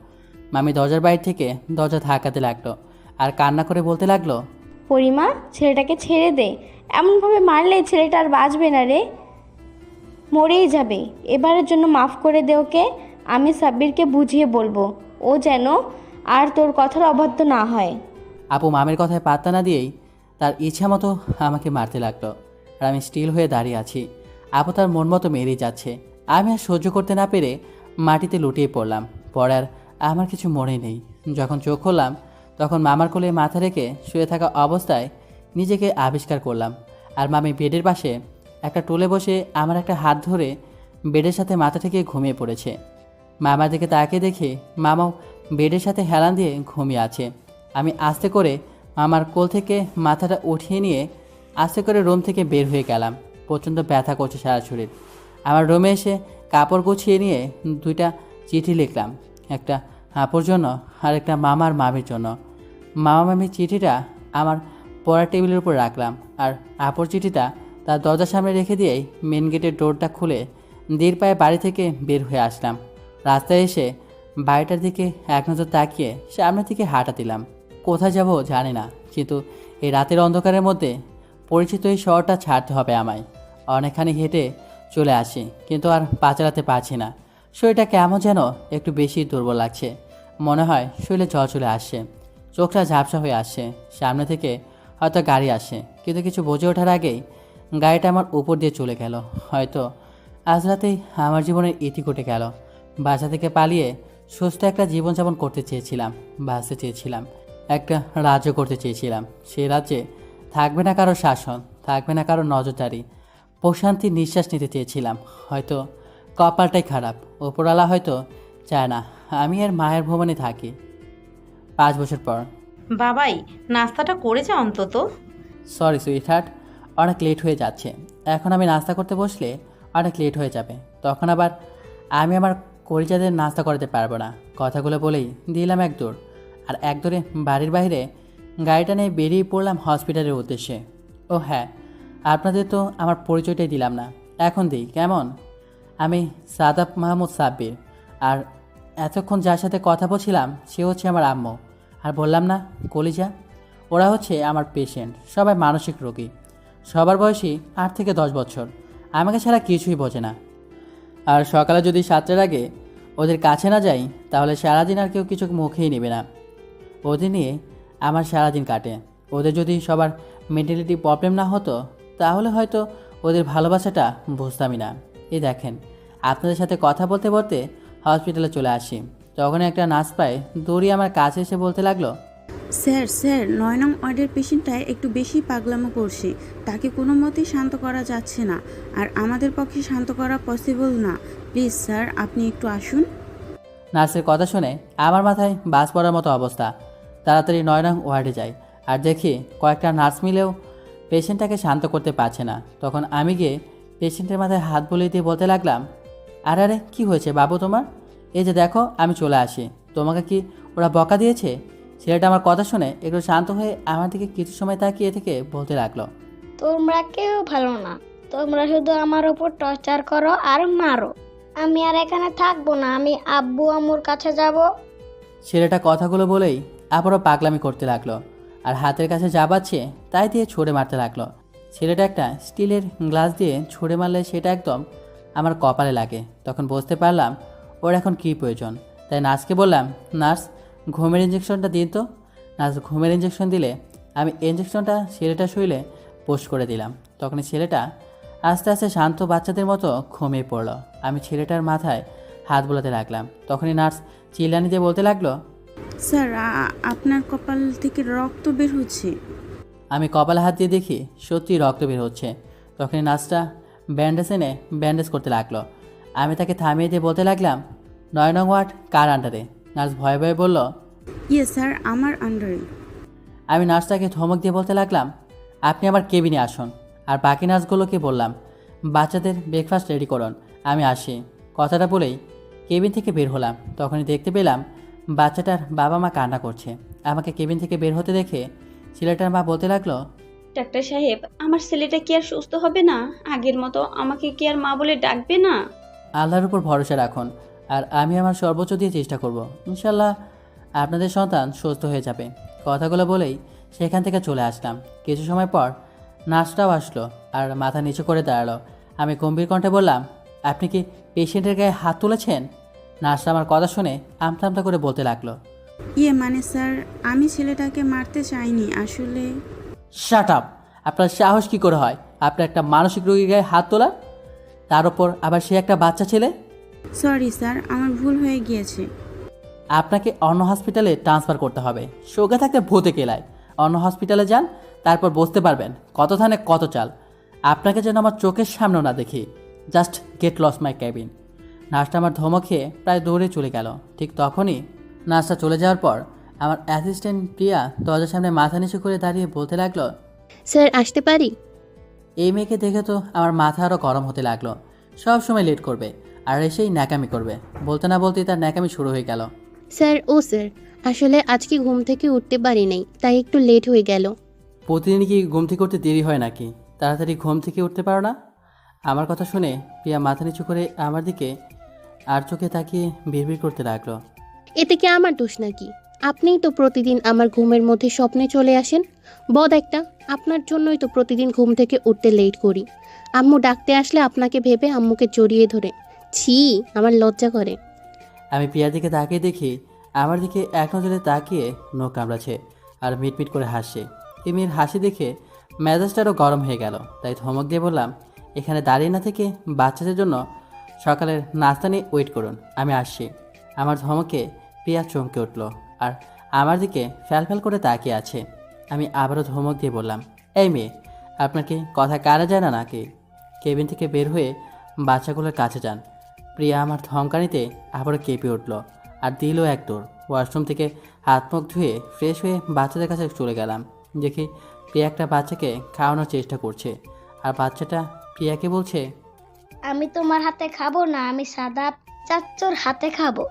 মামি দরজার বাইরে থেকে দরজা ধাক্কাতে লাগলো, আর কান্না করে বলতে লাগলো, পরিমা, ছেলেটাকে ছেড়ে দে, এমনভাবে মারলে ছেলেটা আর বাঁচবে না রে, মরেই যাবে। এবারের জন্য মাফ করে দে ওকে। আমি সাব্বিরকে বুঝিয়ে বলবো, ও যেন আর তোর কথার অবাধ্য না হয়। আপু মামের কথায় পাত্তা না দিয়েই তার ইচ্ছা মতো আমাকে মারতে লাগলো, আর আমি স্টিল হয়ে দাঁড়িয়ে আছি। আপু তার মন মতো মেরেই যাচ্ছে। আমি আর সহ্য করতে না পেরে মাটিতে লুটিয়ে পড়লাম। পরে আর আমার কিছু মনে নেই। যখন চোখ খুললাম তখন মামার কোলে মাথা রেখে শুয়ে থাকা অবস্থায় নিজেকে আবিষ্কার করলাম। আর মামি বেডের পাশে একটা টুলে বসে আমার একটা হাত ধরে বেডের সাথে মাথা থেকে ঘুমিয়ে পড়েছে। মামার দিকে তাকিয়ে দেখে মামাও বেডের সাথে হেলান দিয়ে ঘুমিয়ে আছে। আমি আস্তে করে মামার কোল থেকে মাথাটা উঠিয়ে নিয়ে আস্তে করে রুম থেকে বের হয়ে গেলাম। প্রচণ্ড ব্যথা করছে সারা শরীর। আমার রুমে এসে কাপড় গুছিয়ে নিয়ে 2টা চিঠি লিখলাম, একটা আপুর জন্য আর একটা মামার মামির জন্য। মামা মামির চিঠিটা আমার পড়ার টেবিলের উপর রাখলাম, আর আপুর চিঠিটা তার দরজার সামনে রেখে দিয়েই মেন গেটের ডোরটা খুলে ধীর পায়ে বাড়ি থেকে বের হয়ে আসলাম। রাস্তায় এসে বাড়িটার দিকে এক নজর তাকিয়ে সামনের দিকে হাঁটা দিলাম। কোথায় যাব জানি না, কিন্তু এই রাতের অন্ধকারের মধ্যে পরিচিত এই শহরটা ছাড়তে হবে আমায়। অনেকখানি হেঁটে চলে আসি, কিন্তু আর পা চালাতে পারছি না। শরীরটা কেমন যেন একটু বেশি দুর্বল লাগছে। মনে হয় শরীরে জ্বর চলে আসছে, চোখটা ঝাপসা হয়ে আসছে। সামনে থেকে হয়তো গাড়ি আসে, কিন্তু কিছু বুঝে ওঠার আগেই গাড়িটা আমার উপর দিয়ে চলে গেল। হয়তো আজ রাতেই আমার জীবনের ইতি ঘটে গেল। বাসা থেকে পালিয়ে সুস্থ একটা জীবনযাপন করতে চেয়েছিলাম, বাঁচতে চেয়েছিলাম, একটা রাজ্য করতে চেয়েছিলাম। সেই রাজ্যে থাকবে না কারো শাসন, থাকবে না কারো নজরদারি, প্রশান্তির নিঃশ্বাস নিতে চেয়েছিলাম। হয়তো কপালটাই খারাপ, ওপরওয়ালা হয়তো চায় না আমি আর মায়ের ভবনে থাকি। 5 বছর পর। বাবাই, নাস্তাটা করেছে অন্তত। সরি সুইটহার্ট, অনেক লেট হয়ে যাচ্ছে। এখন আমি নাস্তা করতে বসলে অনেক লেট হয়ে যাবে, তখন আবার আমি আমার কলিজাদের নাস্তা করাতে পারবো না। কথাগুলো বলেই দিলাম এক দৌড়, আর এক দৌড়ে বাড়ির বাইরে গাড়িটা নিয়ে বেরিয়ে পড়লাম হসপিটালের উদ্দেশ্যে। ও হ্যাঁ, আপনাদের তো আমার পরিচয়টাই দিলাম না, এখন দিই কেমন? আমি সাদাব মাহমুদ সাব্বির, আর এতক্ষণ যার সাথে কথা বলছিলাম সে হচ্ছে আমার আম্মু। আর বললাম না কলিজা, ওরা হচ্ছে আমার পেশেন্ট, সবাই মানসিক রোগী, সবার বয়সী 8 থেকে 10 বছর, আমাকে ছাড়া কিছুই বোঝে না। আর সকালে যদি 7টার আগে ওদের কাছে না যাই তাহলে সারাদিন আর কেউ কিছু মুখেই নেবে না। ওদের নিয়ে আমার সারাদিন কাটে। ওদের যদি সবার মেন্টালিটি প্রবলেম না হতো তাহলে হয়তো ওদের ভালোবাসাটা বুঝতামই না। এই দেখেন, আপনাদের সাথে কথা বলতে বলতে হসপিটালে চলে আসি, তখন একটা নার্স পায় দৌড়িয়ে আমার কাছে এসে বলতে লাগলো, স্যার স্যার 9 নং ওয়ার্ডের পেশেন্টটা একটু বেশি পাগলামো করছে, তাকে কোনো মতেই শান্ত করা যাচ্ছে না, আর আমাদের পক্ষে শান্ত করা পসিবল না। প্লিজ স্যার, আপনি একটু আসুন। নার্সের কথা শুনে আমার মাথায় বাজ পড়ার মতো অবস্থা। তাড়াতাড়ি 9 নং ওয়ার্ডে যাই, আর দেখি কয়েকটা নার্স মিলেও পেশেন্টটাকে শান্ত করতে পারছে না। তখন আমি গিয়ে পেশেন্টের মাথায় হাত বুলিয়ে দিয়ে বলতে লাগলাম, আরে আরে কী হয়েছে বাবু তোমার? এই যে দেখো আমি চলে আসি, তোমাকে কি ওরা বকা দিয়েছে? ছেলেটা আমার কথা শুনে একটু শান্ত হয়ে আমার দিকে কিছু সময় তাকিয়ে থেকে বলতে লাগলো, তোমরা কেউ ভালো না, তোমরা শুধু আমার উপর টর্চার করো আর মারো। আমি আর এখানে থাকবো না, আমি আব্বু আম্মুর কাছে যাব। ছেলেটা কথাগুলো বলেই আবারও পাগলামি করতে লাগলো আর হাতের কাছে যা পাচ্ছে তাই দিয়ে ছুঁড়ে মারতে লাগলো। ছেলেটা একটা স্টিলের গ্লাস দিয়ে ছুঁড়ে মারলে সেটা একদম আমার কপালে লাগে। তখন বুঝতে পারলাম ওর এখন কী প্রয়োজন। তাই নার্সকে বললাম, নার্স ঘুমের ইঞ্জেকশনটা দিন তো। নার্স ঘুমের ইঞ্জেকশন দিলে আমি ইঞ্জেকশনটা ছেলেটা শুইলে পোস্ট করে দিলাম। তখনই ছেলেটা আস্তে আস্তে শান্ত বাচ্চাদের মতো ঘুমিয়ে পড়লো। আমি ছেলেটার মাথায় হাত বোলাতে লাগলাম। তখনই নার্স চিল্লানি দিয়ে বলতে লাগলো, স্যার আপনার কপাল থেকে রক্ত বের হচ্ছে। আমি কপালে হাত দিয়ে দেখি সত্যি রক্ত বের হচ্ছে। তখনই নার্সটা ব্যান্ডেজ এনে ব্যান্ডেজ করতে লাগলো। আমি তাকে থামিয়ে দিয়ে বলতে লাগলাম, 9 নং ওয়ার্ড কার আন্ডারে? নার্স ভয়ে ভয়ে বলল, ইয়ে স্যার, আমার আন্ডারে। আমি নার্সটাকে ধমক দিয়ে বলতে লাগলাম, আপনি আমার কেবিনে আসুন। আর বাকি নার্সগুলোকে বললাম, বাচ্চাদের ব্রেকফাস্ট রেডি করুন, আমি আসি। কথাটা বলেই কেবিন থেকে বের হলাম। তখনই দেখতে পেলাম বাচ্চাটার বাবা মা কান্না করছে। আমাকে কেবিন থেকে বের হতে দেখে ছেলেটার মা বলতে লাগলো, ডাক্তার সাহেব, আমার ছেলেটা কি আর সুস্থ হবে না? আগের মতো আমাকে কি আর মা বলে ডাকবে না? আল্লাহর উপর ভরসা রাখুন, আর আমি আমার সর্বোচ্চ দিয়ে চেষ্টা করব। ইনশাল্লাহ আপনাদের সন্তান সুস্থ হয়ে যাবে। কথাগুলো বলেই সেখান থেকে চলে আসলাম। কিছু সময় পর নার্সটাও আসলো আর মাথা নিচু করে দাঁড়ালো। আমি গম্ভীর কণ্ঠে বললাম, আপনি কি পেশেন্টের গায়ে হাত তুলেছেন? নার্সটা আমার কথা শুনে আমতা আমতা করে বলতে লাগলো, ইয়ে মানে স্যার, আমি ছেলেটাকে মারতে চাইনি আসলে। Shut up! আপনার সাহস কী করে হয় আপনার একটা মানসিক রোগীর গায়ে হাত তোলার? তার ওপর আবার সে একটা বাচ্চা ছেলে। সরি স্যার, আমার ভুল হয়ে গিয়েছে। আপনাকে অন্য হসপিটালে ট্রান্সফার করতে হবে। সোগা থাকতে ভূতে কেলায়। অন্য হসপিটালে যান, তারপর বুঝতে পারবেন কত ধানে কত চাল। আপনাকে যেন আমার চোখের সামনেও না দেখি। জাস্ট গেট লস মাই ক্যাবিন। নার্সটা আমার ধমক খেয়ে প্রায় দৌড়ে চলে গেল। ঠিক তখনই নার্সটা চলে যাওয়ার পর আমার অ্যাসিস্ট্যান্ট প্রিয়া দরজার সামনে মাথা নিচু করে দাঁড়িয়ে বলতে লাগলো, স্যার আসতে পারি? এই মেয়েকে দেখে তো আমার মাথা আরও গরম হতে লাগলো। সব সময় লেট করবে আর এসেই ন্যাকামি করবে। বলতে না বলতেই তার ন্যাকামি শুরু হয়ে গেল। স্যার স্যার, আসলে আজকে ঘুম থেকে উঠতে পারি নাই, তাই একটু লেট হয়ে গেল। প্রতিদিন কি ঘুম থেকে উঠতে দেরি হয় নাকি? তাড়াতাড়ি ঘুম থেকে উঠতে পারো না? আমার কথা শুনে প্রিয়া মাথা নিচু করে আমার দিকে আর চোখে তাকিয়ে বিড়বিড় করতে লাগলো, এতে কি আমার দোষ নাকি? আপনিই তো প্রতিদিন আমার ঘুমের মধ্যে স্বপ্নে চলে আসেন। বদ একটা, আপনার জন্যই তো প্রতিদিন ঘুম থেকে উঠতে লেট করি। আম্মু ডাকতে আসলে আপনাকে ভেবে আম্মুকে জড়িয়ে ধরে ছি, আমার লজ্জা করে। আমি প্রিয়ার দিকে তাকিয়ে দেখি আমার দিকে এক নজরে তাকিয়ে নখ কামড়াচ্ছে আর মিটমিট করে হাসছে। এই মেয়ের হাসি দেখে মেজাজটা আরও গরম হয়ে গেল। তাই ধমক দিয়ে বললাম, এখানে দাঁড়িয়ে না থেকে বাচ্চাদের জন্য সকালের নাস্তা নিয়ে ওয়েট করুন, আমি আসছি। আমার ধমকে প্রিয়া চমকে উঠল আর আমার দিকে ফ্যালফ্যাল করে তাকিয়ে আছে। আমি আবারও ধমক দিয়ে বললাম, এই মেয়ে, আপনার কি কথা কারা যায় না নাকি? কেবিন থেকে বের হয়ে বাচ্চাগুলোর কাছে যান। প্রিয়া আমার ধমকানিতে আবারও কেঁপে উঠল আর দিল এক দৌড়। ওয়াশরুম থেকে হাত মুখ ধুয়ে ফ্রেশ হয়ে বাচ্চাদের কাছে চলে গেলাম। দেখি প্রিয়া একটা বাচ্চাকে খাওয়ানোর চেষ্টা করছে আর বাচ্চাটা প্রিয়াকে বলছে, আমি তোমার হাতে খাবো না, আমি সাদা চাচ্চুর হাতে খাবো।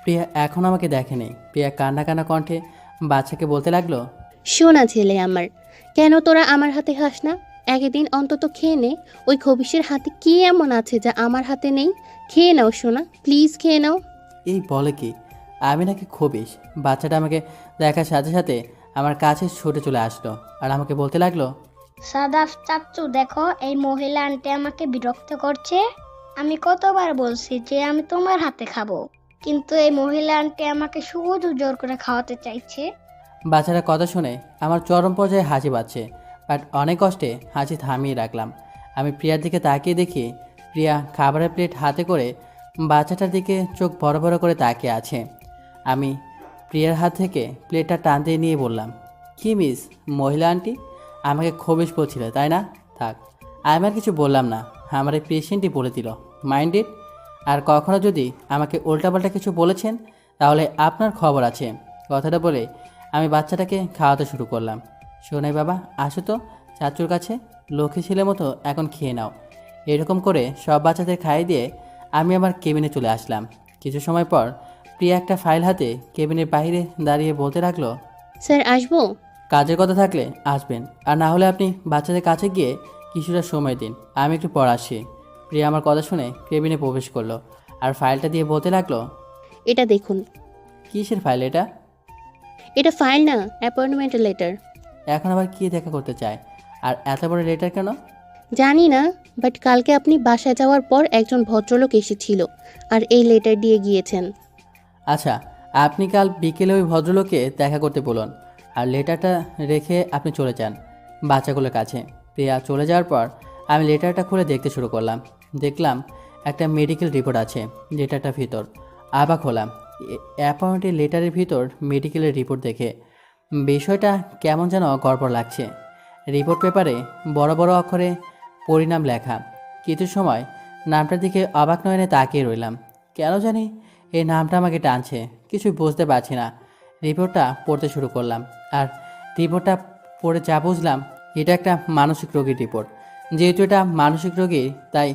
প্রিয়া এখন আমাকে দেখেনি। প্রিয়া কান্না কান্না কণ্ঠে বাচ্চাকে বলতে লাগলো, শোনা ছেলে আমার, কেন তোরা আমার হাতে খাস না? একদিন অন্তত খেয়ে নে। ওই খবিশের হাতে কি এমন আছে যা আমার হাতে নেই? খেয়ে নাও সোনা, প্লিজ খেয়ে নাও। এই বলে কি আমি নাকি খবিশ? বাচ্চাটা আমাকে দেখার সাথে সাথে আমার কাছে ছুটে চলে আসলো আর আমাকে বলতে লাগলো, সাদা চাচ্চু দেখো, এই মহিলা আন্টি আমাকে বিরক্ত করছে। আমি কতবার বলছি যে আমি তোমার হাতে খাবো, কিন্তু এই মহিলা আন্টি আমাকে শুধু জোর করে খাওয়াতে চাইছে। বাচ্চাটা কথা শুনে আমার চরম পর্যায়ে হাসি পাচ্ছে, বাট অনেক কষ্টে হাসি থামিয়ে রাখলাম। আমি প্রিয়ার দিকে তাকিয়ে দেখি প্রিয়া খাবারের প্লেট হাতে করে বাচ্চাটার দিকে চোখ বড় বড় করে তাকিয়ে আছে। আমি প্রিয়ার হাত থেকে প্লেটটা টান দিয়ে নিয়ে বললাম, কি মিস মহিলা আন্টি, আমাকে খবিশ বলছিল তাই না? থাক, আমি আর কিছু বললাম না। আমার এই পেশেন্টই বলে দিল, মাইন্ডেড। আর কখনো যদি আমাকে উল্টাপাল্টা কিছু বলেছেন তাহলে আপনার খবর আছে। কথাটা বলে আমি বাচ্চাটাকে খাওয়াতে শুরু করলাম। শোনাই বাবা, আসো তো চাচুর কাছে, লক্ষ্মী ছেলের মতো এখন খেয়ে নাও। এরকম করে সব বাচ্চাদের খাইয়ে দিয়ে আমি আমার কেবিনে চলে আসলাম। কিছু সময় পর প্রিয়া একটা ফাইল হাতে কেবিনের বাইরে দাঁড়িয়ে বলতে লাগলো, স্যার আসবো? কাজের কথা থাকলে আসবেন, আর না হলে আপনি বাচ্চাদের কাছে গিয়ে কিছুটা সময় দিন, আমি একটু পর আসি। প্রিয়া আমার কথা শুনে কেবিনে প্রবেশ করলো আর ফাইলটা দিয়ে বলতে লাগলো, এটা দেখুন। কিসের ফাইল এটা? এটা ফাইল না, অ্যাপয়েন্টমেন্ট লেটার। এখন আবার কি দেখা করতে চায়, আর এত বড় লেটার কেন? জানি না, বাট কালকে আপনি বাসায় যাওয়ার পর একজন ভদ্রলোক এসেছিল আর এই লেটার দিয়ে গিয়েছেন। আচ্ছা, আপনি কাল বিকেলে ওই ভদ্রলোককে দেখা করতে বলুন, আর লেটারটা রেখে আপনি চলে যান বাচ্চাগুলোর কাছে। প্রিয়া চলে যাওয়ার পর আমি লেটারটা খুলে দেখতে শুরু করলাম। দেখলাম একটা মেডিকেল রিপোর্ট আছে লেটারটার ভিতর। অবাক হলাম অ্যাপয়েন্টেড লেটারের ভিতর মেডিকেলের রিপোর্ট দেখে। বিষয়টা কেমন যেন গড়বড় লাগছে। রিপোর্ট পেপারে বড় বড় অক্ষরে পরিণাম লেখা। কিছু সময় নামটার দিকে অবাক নয়নে তাকিয়ে রইলাম। কেন জানি এই নামটা আমাকে টানছে, কিছুই বুঝতে পারছি না। রিপোর্টটা পড়তে শুরু করলাম, আর রিপোর্টটা পড়ে যা বুঝলাম, এটা একটা মানসিক রোগীর রিপোর্ট। যেহেতু এটা মানসিক রোগী, তাই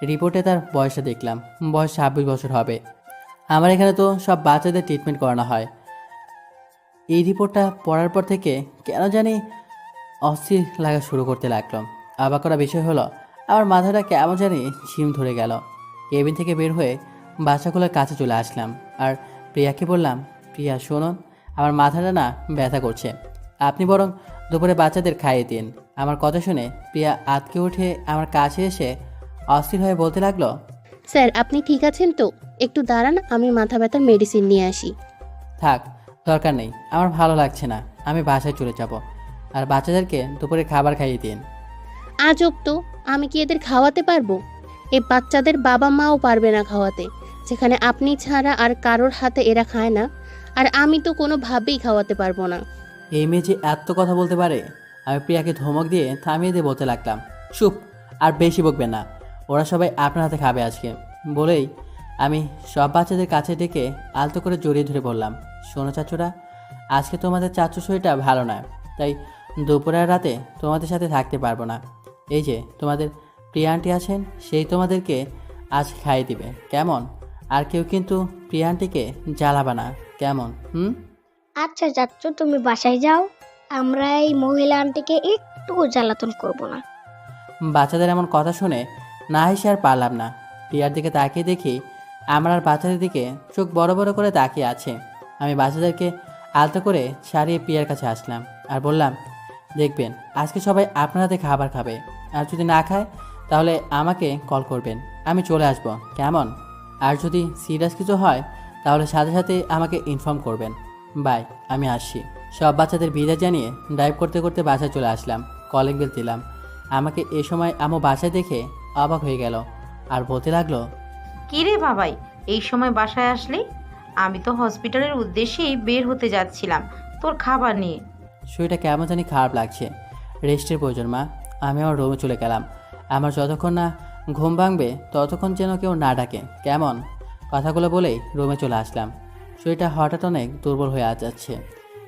রিপোর্টে তার বয়সটা দেখলাম, বয়স 26 বছর হবে। আমার এখানে তো সব বাচ্চাদের ট্রিটমেন্ট করানো হয়। এই রিপোর্টটা পড়ার পর থেকে কেন জানি অস্থির লাগা শুরু করতে লাগলো। অবাক করা বিষয় হলো, আমার মাথাটা কেমন জানি ঝিম ধরে গেল। কেবিন থেকে বের হয়ে বাচ্চাগুলোর কাছে চলে আসলাম, আর প্রিয়াকে বললাম, প্রিয়া শুনুন, আমার মাথাটা না ব্যথা করছে, আপনি বরং দুপুরে বাচ্চাদের খাইয়ে দিন। আমার কথা শুনে প্রিয়া আতকে উঠে আমার কাছে এসে অস্থির হয়ে বলতে লাগলো, স্যার আপনি ঠিক আছেন তো? একটু দাঁড়ান, আমি মাথা ব্যথার মেডিসিন নিয়ে আসি। থাক, দরকার নেই, আমার ভালো লাগছে না, আমি বাসায় চলে যাব, আর বাচ্চাদেরকে দুপুরে খাবার খাইয়ে দিন। আজব তো, আমি কি এদের খাওয়াতে পারবো? এই বাচ্চাদের বাবা মাও পারবে না খাওয়াতে, যেখানে আপনি ছাড়া আর কারোর হাতে এরা খায় না, আর আমি তো কোনোভাবেই খাওয়াতে পারবো না। এই মেয়ে যে এত কথা বলতে পারে। আমি প্রিয়াকে ধমক দিয়ে থামিয়ে দিয়ে বলতে লাগলাম, চুপ, আর বেশি বকবেন না, ওরা সবাই আপনার হাতে খাবে আজকে। বলেই আমি সব বাচ্চাদের কাছে ডেকে আলতো করে জড়িয়ে ধরে বললাম, শোনো চাচুরা, আজকে তোমাদের চাচু শরীরটা ভালো নয়, তাই দুপুরের রাতে তোমাদের সাথে থাকতে পারবো না। এই যে তোমাদের প্রিয়া আন্টি আছেন, সেই তোমাদেরকে আজ খাইয়ে দিবে, কেমন? আর কেউ কিন্তু প্রিয়া আন্টিকে জ্বালাবা না, কেমন? আচ্ছা চাচ্চু, তুমি বাসায় যাও, আমরা এই মহিলা আন্টিকে একটু জ্বালাতন করব না। বাচ্চাদের এমন কথা শুনে না হেসে আর পারলাম না। প্রিয়ার দিকে তাকিয়ে দেখি আমার আর বাচ্চাদের দিকে চোখ বড় বড় করে তাকিয়ে আছে। আমি বাচ্চাদেরকে আলতো করে সারিয়ে প্রিয়ার কাছে আসলাম আর বললাম, দেখবেন আজকে সবাই আপনার হাতে খাবার খাবে, আর যদি না খায় তাহলে আমাকে কল করবেন, আমি চলে আসব, কেমন? আর যদি সিরিয়াস কিছু হয় তাহলে সাথে সাথে আমাকে ইনফর্ম করবেন। বাই, আমি আসছি। সব বাচ্চাদের বিদায় জানিয়ে ড্রাইভ করতে করতে বাসায় চলে আসলাম। কলিং বেল দিলাম। আমাকে এ সময় আম্মু বাসায় দেখে অবাক হয়ে গেল আর বলতে লাগলো, কি রে বাবাই, এই সময় বাসায় আসলি? আমি তো হসপিটালের উদ্দেশ্যেই বের হতে যাচ্ছিলাম তোর খাবার নিয়ে। শরীরটা কেমন জানি খারাপ লাগছে, রেস্টের প্রয়োজন মা। আমি আমার রুমে চলে গেলাম। আমার যতক্ষণ না ঘুম ভাঙবে ততক্ষণ যেন কেউ না ডাকে, কেমন? কথাগুলো বলেই রুমে চলে আসলাম। শরীরটা হঠাৎ অনেক দুর্বল হয়ে যাচ্ছে,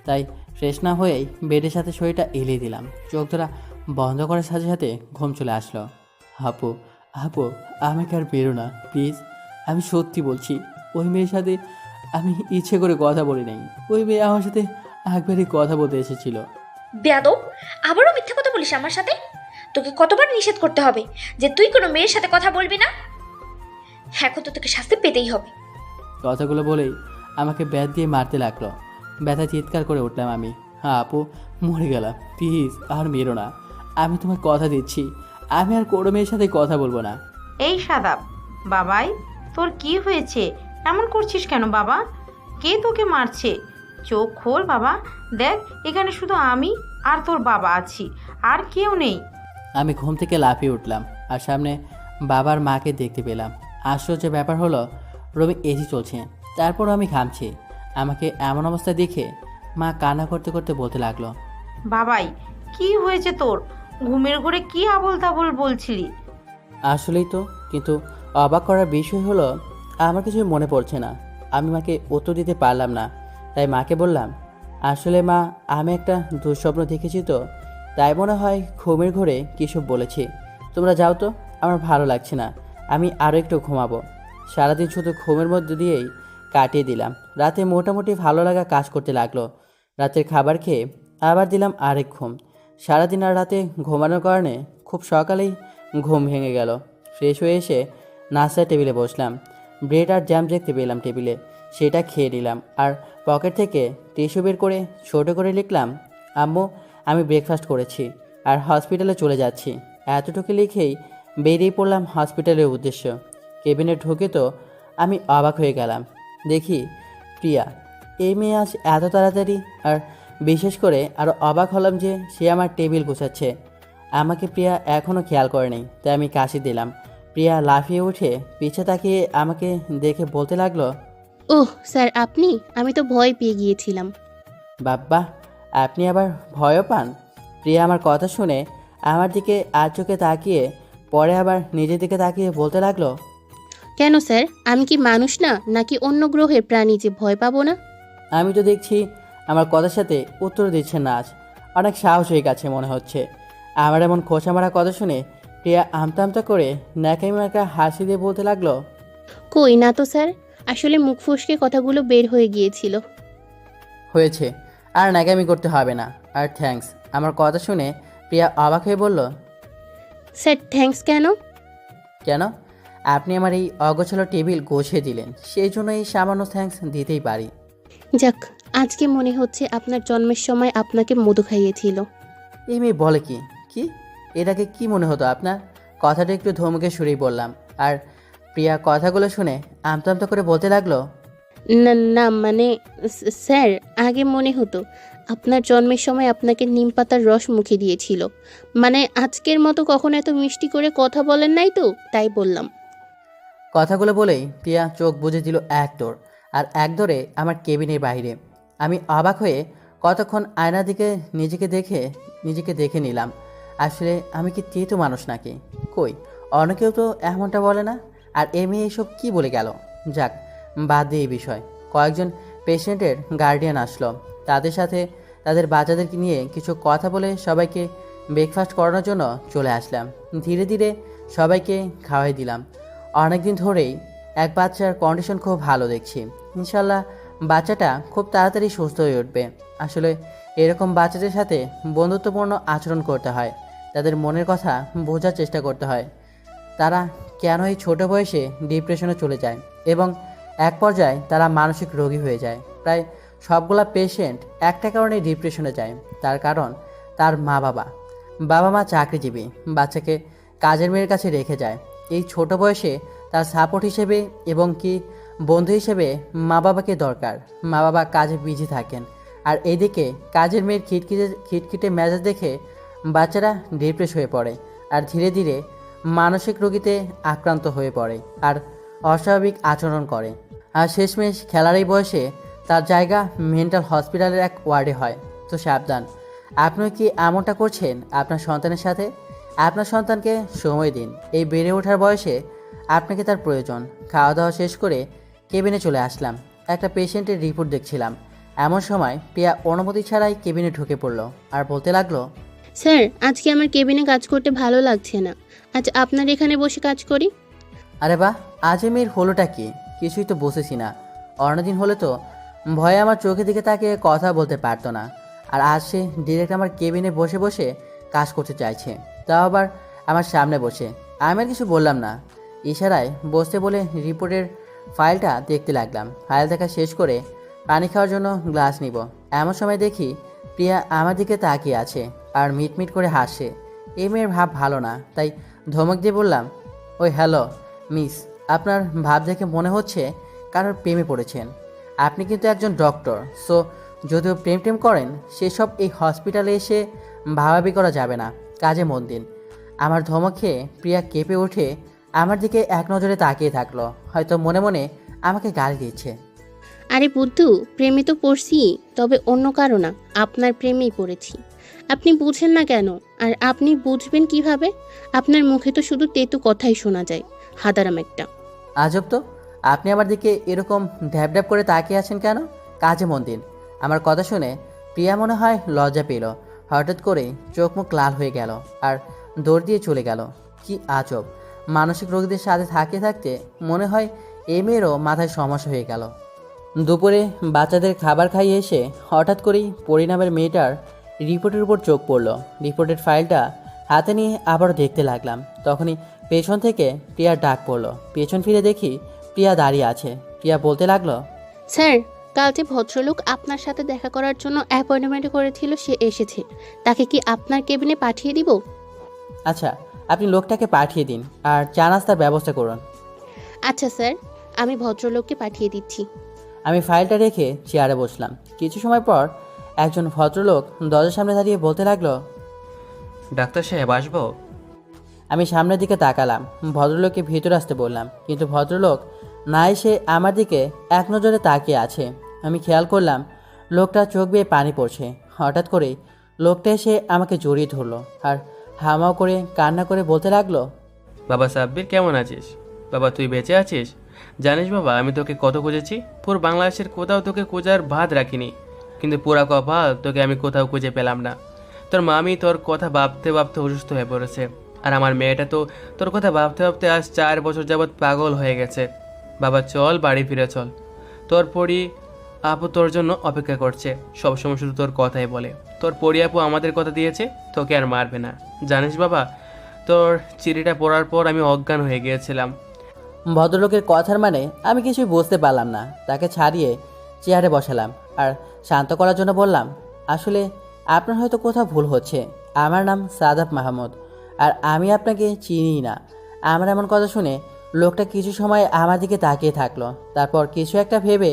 তাই ফ্রেশ না হয়েই বেডের সাথে শরীরটা এলিয়ে দিলাম। চোখ ধরা বন্ধ করার সাথে সাথে ঘুম চলে আসলো। আপু, আপু, আমাকে আর বেরো না প্লিজ, আমি সত্যি বলছি, ওই মেয়ের সাথে আমি ইচ্ছে করে কথা বলি নাই। ওই মেয়ে আমার সাথে একবারই কথা বলতে এসেছিল। বেয়াদব, আবারও মিথ্যা কথা বলিস আমার সাথে? তোকে কতবার নিষেধ করতে হবে যে তুই কোনো মেয়ের সাথে কথা বলবি না? এখন তো তোকে শাস্তি পেতেই হবে। কথাগুলো বলেই আমাকে ব্যাট দিয়ে মারতে লাগলো। ব্যথা চিৎকার করে উঠলাম আমি। হ্যাঁ আপু, মরে গেলাম, প্লিজ আর মেরো না, আমি তোমার কথা দিচ্ছি, আমি আর কোনো মেয়ের সাথে কথা বলবো না। এই সাদাব, বাবাই তোর কি হয়েছে? এমন করছিস কেন বাবা? কে তোকে মারছে? চোখ খোল বাবা, দেখ এখানে শুধু আমি আর তোর বাবা আছি, আর কেউ নেই। আমি ঘুম থেকে লাফিয়ে উঠলাম আর সামনে বাবার মাকে দেখতে পেলাম। আশ্চর্য ব্যাপার হলো, রুমে এসি চলছে, তারপরও আমি ঘামছি। আমাকে এমন অবস্থা দেখে মা কান্না করতে করতে বলতে লাগলো, বাবাই কি হয়েছে তোর? ঘুমের ঘরে কি আবোল তাবোল বলছিলি? আসলেই তো, কিন্তু অবাক করার বিষয় হলো আমার কিছুই মনে পড়ছে না। আমি মাকে উত্তর দিতে পারলাম না, তাই মাকে বললাম, আসলে মা, আমি একটা দুঃস্বপ্ন দেখেছি তো, তাই মনে হয় ঘুমের ঘোরে কিছু বলেছি। তোমরা যাও তো, আমার ভালো লাগছে না, আমি আরও একটু ঘুমাবো। সারাদিন শুধু ঘুমের মধ্যে দিয়েই কাটিয়ে দিলাম। রাতে মোটামুটি ভালো লাগা কাজ করতে লাগলো। রাতের খাবার খেয়ে আবার দিলাম আরেক ঘুম। সারাদিন আর রাতে ঘুমানোর কারণে খুব সকালেই ঘুম ভেঙে গেল। ফ্রেশ হয়ে এসে নাস্তার টেবিলে বসলাম। ব্রেড আর জ্যাম দেখতে পেলাম টেবিলে, সেটা খেয়ে নিলাম। আর পকেট থেকে টিস্যু বের করে ছোট করে লিখলাম, আম্মু আমি ব্রেকফাস্ট করেছি আর হসপিটালে চলে যাচ্ছি। এতটুকু লিখেই বেরিয়ে পড়লাম হসপিটালের উদ্দেশ্য। কেবিনে ঢুকে তো আমি অবাক হয়ে গেলাম। দেখি প্রিয়া, এই মেয়ে আজ এত তাড়াতাড়ি। আর বিশেষ করে আরও অবাক হলাম যে সে আমার টেবিল গোছাচ্ছে। আমাকে প্রিয়া এখনও খেয়াল করেনি, তাই আমি কাশি দিলাম। প্রিয়া লাফিয়ে উঠে পিছে তাকিয়ে আমাকে দেখে বলতে লাগলো, ওহ স্যার আপনি, আমি তো ভয় পেয়ে গিয়েছিলাম। বাব্বা, আপনি আবার ভয়ও পান? প্রিয়া আমার কথা শুনে আমার দিকে আর চোখে তাকিয়ে পরে আবার নিজের দিকে তাকিয়ে বলতে লাগলো, কেন স্যার, আমি কি মানুষ না নাকি অন্য গ্রহের প্রাণী যে ভয় পাবো না? আমি তো দেখছি আমার কথার সাথে উত্তর দিচ্ছেন না আজ। অনেক সাহস হয়ে গেছে মনে হচ্ছে। আমার এমন খোঁচা মারা কথা শুনে প্রিয়া আমতা আমতা করে ন্যাকামি মার্কা হাসি দিয়ে বলতে লাগলো, কই না তো স্যার, আসলে মুখ ফসকে কথাগুলো বের হয়ে গিয়েছিল। হয়েছে, আর ন্যাকামি করতে হবে না। আর থ্যাঙ্কস। আমার কথা শুনে প্রিয়া অবাক হয়ে বলল, স্যার থ্যাঙ্কস কেন? কেন? আপনি আমার এই অগোছালো টেবিল গুছিয়ে দিলেন, সেই জন্য এই সামান্য থ্যাঙ্কস দিতেই পারি। যাক, আজকে মনে হচ্ছে আপনার জন্মের সময় আপনাকে মধু খাইয়েছিল। এই মেয়ে বলে কি কি এটাকে কি মনে হতো আপনার? কথাটা একটু ধমকে সুরেই বললাম। আর প্রিয়া কথাগুলো শুনে আমতা আমতা করে বলতে লাগলো, না না মানে স্যার, আগে মনে হতো আপনার জন্মের সময় আপনাকে নিম পাতার রস মুখে দিয়েছিল। মানে আজকের মতো কখনো এত মিষ্টি করে কথা বলেন নাই তো, তাই বললাম। কথাগুলো বলেই প্রিয়া চোখ বুজে দিল এক দৌড়, আর এক দৌড়ে আমার কেবিনের বাইরে। আমি অবাক হয়ে কতক্ষণ আয়নার দিকে নিজেকে দেখে নিলাম। আসলে আমি কি তেতো মানুষ নাকি? কই, অনেকেও তো এমনটা বলে না। আর এ মেয়ে এসব কী বলে গেল? যাক, বাদ দিয়ে এই বিষয়। কয়েকজন পেশেন্টের গার্ডিয়ান আসলো, তাদের সাথে তাদের বাচ্চাদেরকে নিয়ে কিছু কথা বলে সবাইকে ব্রেকফাস্ট করানোর জন্য চলে আসলাম। ধীরে ধীরে সবাইকে খাওয়াই দিলাম। অনেকদিন ধরেই এক বাচ্চার কন্ডিশন খুব ভালো দেখছি। ইনশাল্লাহ বাচ্চাটা খুব তাড়াতাড়ি সুস্থ হয়ে উঠবে। আসলে এরকম বাচ্চাদের সাথে বন্ধুত্বপূর্ণ আচরণ করতে হয়, তাদের মনের কথা বোঝার চেষ্টা করতে হয়। তারা কেন এই ছোটো বয়সে ডিপ্রেশনে চলে যায় এবং এক পর্যায়ে তারা মানসিক রোগী হয়ে যায়। প্রায় সবগুলা পেশেন্ট একটা কারণে ডিপ্রেশনে যায়, তার কারণ তার বাবা মা চাকরিজীবী, বাচ্চাকে কাজের মেয়ের কাছে রেখে যায়। এই ছোট বয়সে তার সাপোর্ট হিসেবে এবং কি বন্ধু হিসেবে মা বাবাকে দরকার। মা বাবা কাজে বিজি থাকেন, আর এদিকে কাজের মেয়ের খিটখিটে মেজাজ দেখে বাচ্চারা ডিপ্রেস হয়ে পড়ে আর ধীরে ধীরে মানসিক রোগীতে আক্রান্ত হয়ে পড়ে আর অস্বাভাবিক আচরণ করে। আর শেষমেশ খেলার এই বয়সে তার জায়গা মেন্টাল হসপিটালের এক ওয়ার্ডে হয়। তো সাবধান, আপনি কি এমনটা করছেন আপনার সন্তানের সাথে? আপনার সন্তানকে সময় দিন। এই বেড়ে ওঠার বয়সে আপনাকে তার প্রয়োজন। খাওয়া দাওয়া শেষ করে কেবিনে চলে আসলাম। একটা পেশেন্টের রিপোর্ট দেখছিলাম। এমন সময় প্রিয়া অনুমতি ছাড়াই কেবিনে ঢুকে পড়লো আর বলতে লাগলো, স্যার আজকে আমার কেবিনে কাজ করতে ভালো লাগছে না, আজ আপনার এখানে বসে কাজ করি। আরে বাহ, আজ মেয়ের হলোটা কি? কিছুই তো বসেছি না। অন্যদিন হলে তো ভয়ে আমার চোখের দিকে তাকিয়ে কথা বলতে পারতো না। আর আজ সে ডিরেক্ট আমার কেবিনে বসে বসে কাজ করতে চাইছে, তাও আবার আমার সামনে বসে। আমি আর কিছু বললাম না, ইশারায় বসতে বলে রিপোর্টের ফাইলটা দেখতে লাগলাম। ফাইল দেখা শেষ করে পানি খাওয়ার জন্য গ্লাস নিব, এমন সময় দেখি প্রিয়া আমার দিকে তাকিয়ে আছে আর মিটমিট করে হাসে। এই মেয়ের ভাব ভালো না, তাই ধমক দিয়ে বললাম, ওই হ্যালো মিস, আপনার ভাব দেখে মনে হচ্ছে কারোর প্রেমে পড়েছেন। আপনি কিন্তু একজন ডক্টর, সো যদিও প্রেম করেন সেসব এই হসপিটালে এসে ভাবাবি করা যাবে না, কাজে মন দিন। আমার ধমক খেয়ে প্রিয়া কেঁপে উঠে আমার দিকে এক নজরে তাকিয়ে থাকলো, হয়তো মনে মনে আমাকে গালি দিচ্ছে। আরে বুদ্ধু, প্রেমে তো পড়ছি, তবে অন্য কারো না, আপনার প্রেমেই পড়েছি। আপনি বুঝেন না কেন? আর আপনি বুঝবেন কিভাবে? আপনার মুখে তো শুধু তেতু কথাই শোনা যায়, হাদারাম একটা। আজব তো, আপনি আমার দিকে এরকম ঢ্যাপ করে তাকিয়ে আছেন কেন? কাজে মন দিন। আমার কথা শুনে প্রিয়া মনে হয় লজ্জা পেল, হঠাৎ করে চোখ মুখ লাল হয়ে গেল আর দৌড় দিয়ে চলে গেল। কি আজব, মানসিক রোগীদের সাথে থাকতে থাকতে মনে হয় এই মেয়েরও মাথায় সমস্যা হয়ে গেল। দুপুরে বাচ্চাদের খাবার খাইয়ে এসে হঠাৎ করেই পরিণামের মেয়েটার রিপোর্টের উপর চোখ পড়ল। রিপোর্টের ফাইলটা হাতে নিয়ে আবারও দেখতে লাগলাম। তখনই পেছন থেকে প্রিয়ার ডাক পড়ল। পেছন ফিরে দেখি প্রিয়া দাঁড়িয়ে আছে। প্রিয়া বলতে লাগলো, স্যার, কাল যে ভদ্রলোক আপনার সাথে দেখা করার জন্য অ্যাপয়েন্টমেন্ট করেছিল সে এসেছে। তাকে কি আপনার কেবিনে পাঠিয়ে দিব? আচ্ছা, আপনি লোকটাকে পাঠিয়ে দিন আর চা নাস্তার ব্যবস্থা করুন। আচ্ছা স্যার, আমি ভদ্রলোককে পাঠিয়ে দিচ্ছি। আমি ফাইলটা রেখে চেয়ারে বসলাম। কিছু সময় পর একজন ভদ্রলোক দরজার সামনে দাঁড়িয়ে বলতে লাগলো, ডাক্তার সাহেব আসবো? আমি সামনের দিকে তাকালাম। ভদ্রলোককে ভিতরে আসতে বললাম, কিন্তু ভদ্রলোক না এসে আমার দিকে এক নজরে তাকিয়ে আছে। আমি খেয়াল করলাম লোকটা চোখ বেয়ে পানি পড়ছে। হঠাৎ করেই লোকটা এসে আমাকে জড়িয়ে ধরলো আর হামাও করে কান্না করে বলতে লাগলো, বাবা সাব্বির, কেমন আছিস? বাবা তুই বেঁচে আছিস? জানিস বাবা, আমি তোকে কত খুঁজেছি। পুরো বাংলাদেশের কোথাও তোকে খোঁজার ভাত রাখিনি, কিন্তু পুরা কপাল তোকে আমি কোথাও খুঁজে পেলাম না। তোর মামি তোর কথা ভাবতে ভাবতে অসুস্থ হয়ে পড়েছে, আর আমার মেয়েটা তো তোর কথা ভাবতে ভাবতে আজ 4 বছর যাবৎ পাগল হয়ে গেছে। বাবা চল, বাড়ি ফিরে চল। তোর পরি আপু তোর জন্য অপেক্ষা করছে, সবসময় শুধু তোর কথাই বলে। তোর পরি আপু আমাদের কথা দিয়েছে তোকে আর মারবে না। জানিস বাবা, তোর চিঠিটা পড়ার পর আমি অজ্ঞান হয়ে গিয়েছিলাম। ভদ্রলোকের কথার মানে আমি কিছুই বুঝতে পারলাম না। তাকে ছাড়িয়ে চেয়ারে বসালাম আর শান্ত করার জন্য বললাম, আসলে আপনার হয়তো কোথাও ভুল হচ্ছে। আমার নাম সাদাব মাহমুদ আর আমি আপনাকে চিনি না। আমার এমন কথা শুনে লোকটা কিছু সময় আমার দিকে তাকিয়ে থাকলো। তারপর কিছু একটা ভেবে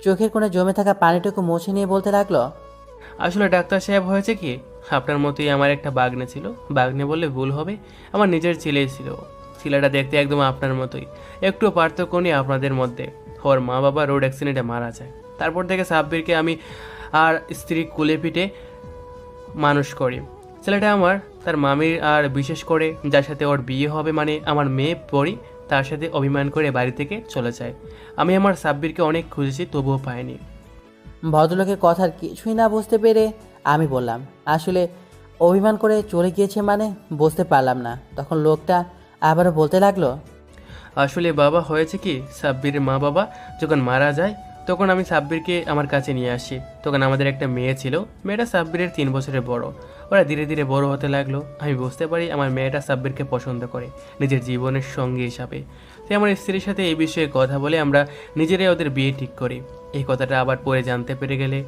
চোখের কোণে জমে থাকা পানিটুকু মুছে নিয়ে বলতে লাগলো, আসলে ডাক্তার সাহেব হয়েছে কি, আপনার মতোই আমার একটা বাগনে ছিল। বাগনে বললে ভুল হবে, আমার নিজের ছেলেই ছিল। ছেলেটা দেখতে একদম আপনার মতোই, একটু পার্থক্য নেই আপনাদের মধ্যে। ওর মা বাবা রোড অ্যাক্সিডেন্টে মারা যায়। তারপর থেকে সাব্বিরকে আমি আর স্ত্রী কুলে পিঠে মানুষ করি। ছেলেটা আমার তার মামির আর বিশেষ করে যার সাথে ওর বিয়ে হবে, মানে আমার মেয়ে পড়ি, তার সাথে অভিমান করে বাড়ি থেকে চলে যায়। আমি আমার সাব্বিরকে অনেক খুঁজেছি, তবুও পাইনি। ভদ্রলোকের কথার কিছুই না বুঝতে পেরে আমি বললাম, আসলে অভিমান করে চলে গিয়েছে মানে বুঝতে পারলাম না। তখন লোকটা আবারও বলতে লাগলো, আসলে বাবা হয়েছে কি, সাব্বিরের মা বাবা যখন মারা যায় তখন আমি সাব্বিরকে আমার কাছে নিয়ে আসি। তখন আমাদের একটা মেয়ে ছিল, মেয়েটা সাব্বিরের 3 বছরের বড়। ওরা ধীরে ধীরে বড় হতে লাগলো। আমি বুঝতে পারি আমার মেয়েটা সাব্বিরকে পছন্দ করে নিজের জীবনের সঙ্গী হিসাবে। তাই আমার স্ত্রীর সাথে এই বিষয়ে কথা বলে আমরা নিজেরাই ওদের বিয়ে ঠিক করি। এই কথাটা আবার পরে জানতে পেরে গেলে,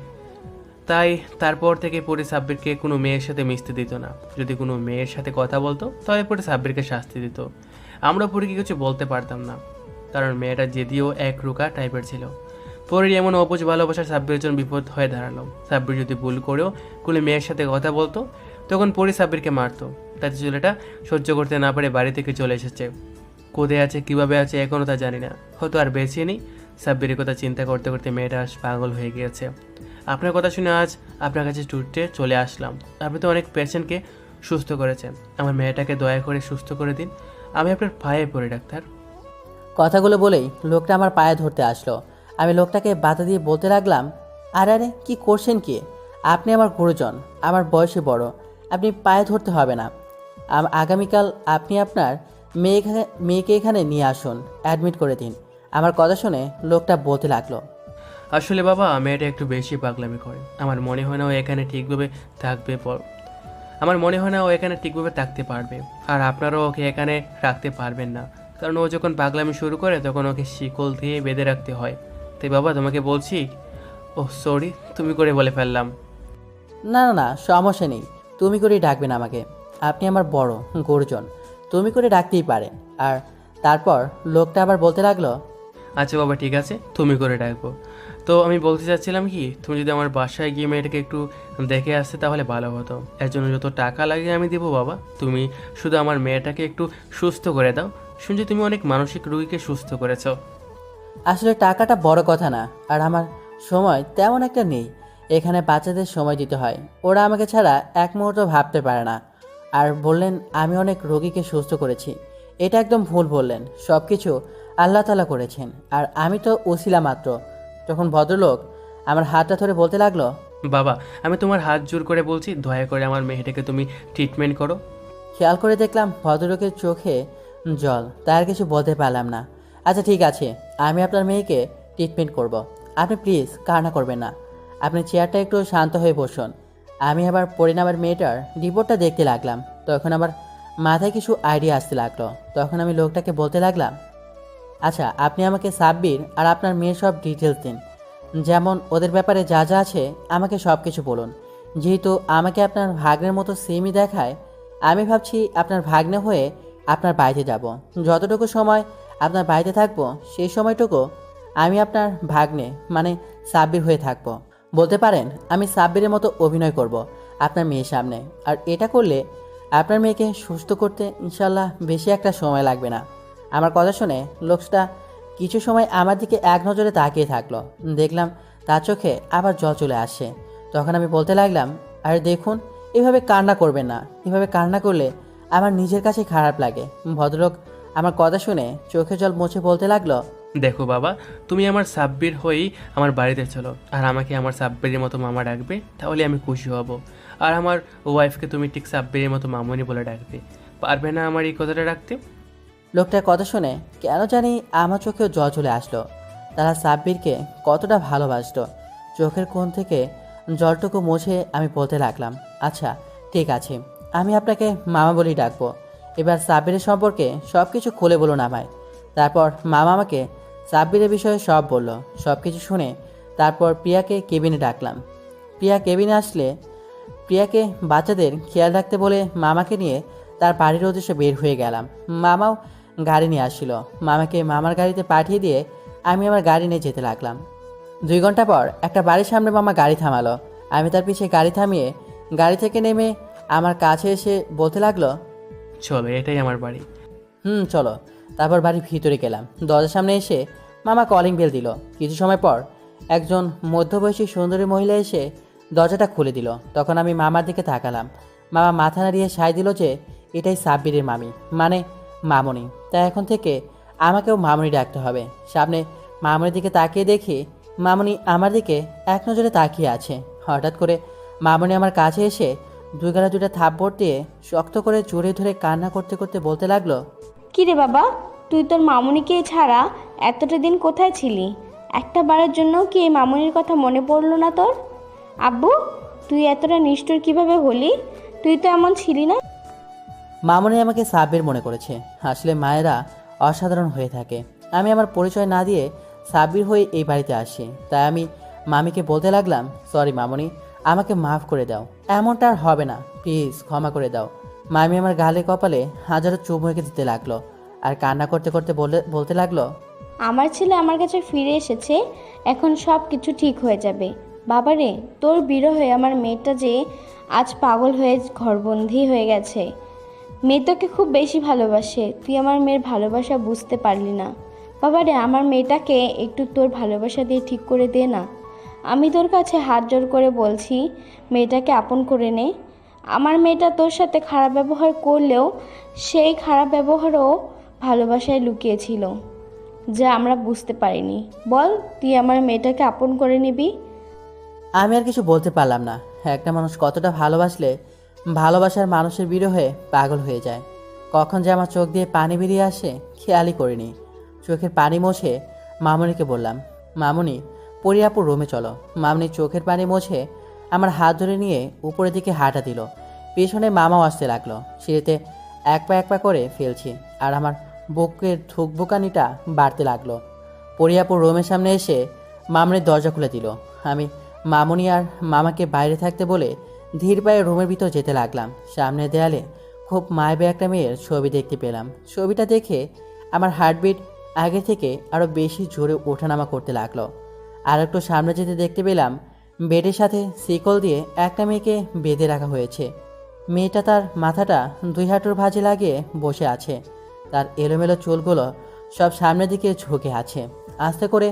তাই তারপর থেকে পরে সাব্বিরকে কোনো মেয়ের সাথে মিশতে দিত না। যদি কোনো মেয়ের সাথে কথা বলতো তাহলে পরে সাব্বিরকে শাস্তি দিত। আমরা পরীকে কিছু বলতে পারতাম না, কারণ মেয়েটা যদিও একরুকা টাইপের ছিল। পরের এমন অবুঝ ভালোবাসার সাব্বিরের জন্য বিপদ হয়ে দাঁড়ালো। সাব্বির যদি ভুল করেও কোনো মেয়ের সাথে কথা বলতো তখন পরে সাব্বিরকে মারতো। তাতে ছেলেটা সহ্য করতে না পারে বাড়ি থেকে চলে এসেছে। কোথায় আছে, কীভাবে আছে এখনও তা জানি না, হয়তো আর বেঁচে নেই। সাব্বিরের কথা চিন্তা করতে করতে মেয়েটা আজ পাগল হয়ে গিয়েছে। আপনার কথা শুনে আজ আপনার কাছে ছুটতে চলে আসলাম। আপনি তো অনেক পেশেন্টকে সুস্থ করেছেন, আমার মেয়েটাকে দয়া করে সুস্থ করে দিন। আমি আপনার পায়ে পড়ি ডাক্তার। কথাগুলো বলেই লোকটা আমার পায়ে ধরতে আসলো। আমি লোকটাকে বাধা দিয়ে বলতে লাগলাম, আরে আরে কি করছেন কি? আপনি আমার গুরুজন, আমার বয়সে বড়, আপনি পায়ে ধরতে হবে না। আগামীকাল আপনি আপনার মেয়েকে এখানে নিয়ে আসুন, অ্যাডমিট করে দিন। আমার কথা শুনে লোকটা বলতে লাগলো, আসলে বাবা মেয়েটা একটু বেশি পাগলামি করে। আমার মনে হয় না ও এখানে ঠিকভাবে থাকতে পারবে। আর আপনারাও ওকে এখানে রাখতে পারবেন না, কারণ ও যখন পাগলামি শুরু করে তখন ওকে শিকল দিয়ে বেঁধে রাখতে হয়। তাই বাবা তোমাকে বলছি, ও সরি তুমি করে বলে ফেললাম। না না না, সমস্যা নেই, তুমি করেই ডাকবেন আমাকে। আপনি আমার বড় গুরুজন, তুমি করে ডাকতেই পারেন। আর তারপর লোকটা আবার বলতে লাগলো, আচ্ছা বাবা ঠিক আছে, তুমি করে ডাকবো। তো আমি বলতে চাচ্ছিলাম কি, তুমি যদি আমার বাসায় গিয়ে মেয়েটাকে একটু দেখে আসতে তাহলে ভালো হতো। এর জন্য যত টাকা লাগে আমি দেবো বাবা, তুমি শুধু আমার মেয়েটাকে একটু সুস্থ করে দাও। শুনছি তুমি অনেক মানসিক রোগীকে সুস্থ করেছো। আসলে টাকাটা বড় কথা না, আর আমার সময় তেমন একটা নেই। এখানে বাচ্চাদের সময় দিতে হয়, ওরা আমাকে ছাড়া এক মুহূর্ত ভাবতে পারে না। আর বললেন আমি অনেক রোগীকে সুস্থ করেছি, এটা একদম ভুল বললেন। সব কিছু আল্লাহ তাআলা করেছেন, আর আমি তো ওসিলা মাত্র। তখন ভদ্রলোক আমার হাতটা ধরে বলতে লাগলো, বাবা, আমি তোমার হাত জোর করে বলছি, দয়া করে আমার মেয়েটাকে তুমি ট্রিটমেন্ট করো। খেয়াল করে দেখলাম ভদ্রলোকের চোখে জল, তার কিছু বলতে পারলাম না। আচ্ছা ঠিক আছে, আমি আপনার মেয়েকে ট্রিটমেন্ট করব। আপনি প্লিজ কান্না করবেন না। আপনি চেয়ারটা একটু শান্ত হয়ে বসুন। আমি আবার পরিণামের মেয়েটার রিপোর্টটা দেখতে লাগলাম। তখন আমার মাথায় কিছু আইডিয়া আসতে লাগলো। তখন আমি লোকটাকে বলতে লাগলাম, আচ্ছা আপনি আমাকে সাব্বির আর আপনার মেয়ের সব ডিটেলস দিন, যেমন ওদের ব্যাপারে যা যা আছে আমাকে সব কিছু বলুন। যেহেতু আমাকে আপনার ভাগ্নের মতো সেমই দেখায়, আমি ভাবছি আপনার ভাগ্নে হয়ে আপনার বাড়িতে যাব। যতটুকু সময় আপনার বাড়িতে থাকবো সেই সময়টুকু আমি আপনার ভাগ্নে মানে সাব্বির হয়ে থাকবো। বলতে পারেন আমি সাব্বিরের মতো অভিনয় করব আপনার মেয়ের সামনে। আর এটা করলে আপনার মেয়েকে সুস্থ করতে ইনশাল্লাহ বেশি একটা সময় লাগবে না। আমার কথা শুনে লোকটা কিছু সময় আমার দিকে এক নজরে তাকিয়ে থাকলো। দেখলাম তার চোখে আবার জল চলে আসে। তখন আমি বলতে লাগলাম, আরে দেখুন, এভাবে কান্না করবেন না। এভাবে কান্না করলে আমার নিজের কাছে খারাপ লাগে। ভদ্রলোক আমার কথা শুনে চোখে জল মুছে বলতে লাগলো, দেখো বাবা, তুমি আমার সাব্বির হয়েই আমার বাড়িতে চলো, আর আমাকে আমার সাব্বিরের মতো মামা ডাকবে, তাহলে আমি খুশি হব। আর আমার ওয়াইফকে তুমি ঠিক সাব্বিরের মতো মামুনি বলে ডাকবে। পারবে না আমার এই কথাটা রাখতে? লোকটার কথা শুনে কেন জানি আমার চোখেও জল চলে আসলো। তারা সাব্বিরকে কতটা ভালোবাসতো। চোখের কোণ থেকে জলটুকু মুছে আমি বলতে লাগলাম, আচ্ছা ঠিক আছে, আমি আপনাকে মামা বলেই ডাকবো। এবার সাব্বিরের সম্পর্কে সব কিছু খুলে বলুন আমায়। তারপর মামা আমাকে সাব্বিরের বিষয়ে সব বলল। সব কিছু শুনে তারপর প্রিয়াকে কেবিনে ডাকলাম। প্রিয়া কেবিনে আসলে প্রিয়াকে বাচ্চাদের খেয়াল রাখতে বলে মামাকে নিয়ে তার বাড়ির উদ্দেশ্যে বের হয়ে গেলাম। মামাও গাড়ি নিয়ে আসছিল। মামাকে মামার গাড়িতে পাঠিয়ে দিয়ে আমি আমার গাড়ি নিয়ে যেতে লাগলাম। 2 ঘন্টা পর একটা বাড়ির সামনে মামা গাড়ি থামালো। আমি তার পিছে গাড়ি থামিয়ে গাড়ি থেকে নেমে আমার কাছে এসে বলতে লাগলো, চলো, এটাই আমার বাড়ি। চলো। তারপর বাড়ির ভিতরে গেলাম। দরজার সামনে এসে মামা কলিং বেল দিল। কিছু সময় পর একজন মধ্যবয়সী সুন্দরী মহিলা এসে দরজাটা খুলে দিল। তখন আমি মামার দিকে তাকালাম। মামা মাথা নাড়িয়ে সায় দিল যে এটাই সাব্বিরের মামি, মানে মামনি। তাই এখন থেকে আমাকেও মামনি ডাকতে হবে। সামনে মামনির দিকে তাকিয়ে দেখি মামনি আমার দিকে এক নজরে তাকিয়ে আছে। হঠাৎ করে মামনি আমার কাছে এসে 2 গালে 2টা থাপ্পড় দিয়ে শক্ত করে জড়িয়ে ধরে কান্না করতে করতে বলতে লাগলো, কি রে বাবা, তুই তোর মামুনিকে ছাড়া এতটা দিন কোথায় ছিলি? একটা বারের জন্য কি এই মামুনির কথা মনে পড়লো না তোর? আব্বু, তুই এতটা নিষ্ঠুর কিভাবে হলি? তুই তো এমন ছিলি না। মামনি আমাকে সাব্বির মনে করেছে। আসলে মায়েরা অসাধারণ হয়ে থাকে। আমি আমার পরিচয় না দিয়ে সাব্বির হয়ে এই বাড়িতে আসি। তাই আমি মামিকে বলতে লাগলাম, সরি মামনি, আমাকে মাফ করে দাও। এমনটা আর হবে না, প্লিজ ক্ষমা করে দাও। মামি আমার গালে কপালে হাজারো চুমু এঁকে দিতে লাগলো আর কান্না করতে করতে বলতে লাগলো, আমার ছেলে আমার কাছে ফিরে এসেছে, এখন সব কিছু ঠিক হয়ে যাবে। বাবারে, তোর বিরহে আমার মেয়েটা যে আজ পাগল হয়ে ঘরবন্দি হয়ে গেছে। মেয়ে তোকে খুব বেশি ভালোবাসে, তুই আমার মেয়ের ভালোবাসা বুঝতে পারলি না। বাবারে, আমার মেয়েটাকে একটু তোর ভালোবাসা দিয়ে ঠিক করে দে না। আমি তোর কাছে হাত জোর করে বলছি, মেয়েটাকে আপন করে নে। আমার মেয়েটা তোর সাথে খারাপ ব্যবহার করলেও সেই খারাপ ব্যবহারও ভালোবাসায় লুকিয়েছিল, যা আমরা বুঝতে পারিনি। বল, তুই আমার মেয়েটাকে আপন করে নিবি? আমি আর কিছু বলতে পারলাম না। একটা মানুষ কতটা ভালোবাসলে ভালোবাসার মানুষের বিরহে পাগল হয়ে যায়। কখন যে আমার চোখ দিয়ে পানি বেরিয়ে আসে খেয়ালই করিনি। চোখের পানি মুছে মামনিকে বললাম, মামনি, পরিয়াপুর রুমে চলো। মামনি চোখের পানি মুছে আমার হাত ধরে নিয়ে উপরের দিকে হাঁটা দিল। পেছনে মামাও আসতে লাগলো। সিঁড়িতে এক পা করে ফেলছি আর আমার বুকের ধুকবুকানিটা বাড়তে লাগলো। পরিয়াপুর রুমের সামনে এসে মামনির দরজা খুলে দিল। আমি মামনি আর মামাকে বাইরে থাকতে বলে ধীর পায়ে রুমের ভিতর যেতে লাগলাম। সামনের দেয়ালে খুব মায়াবী একটা মেয়ের ছবি দেখতে পেলাম। ছবিটা দেখে আমার হার্টবিট আগে থেকে আরও বেশি জোরে ওঠানামা করতে লাগলো। আর একটু সামনে যেতে দেখতে পেলাম বেডের সাথে শিকল দিয়ে একটা মেয়েকে বেঁধে রাখা হয়েছে। মেয়েটা তার মাথাটা 2 হাঁটুর ভাঁজে লাগিয়ে বসে আছে। তার এলোমেলো চুলগুলো সব সামনের দিকে ঝুঁকে আছে। আস্তে করে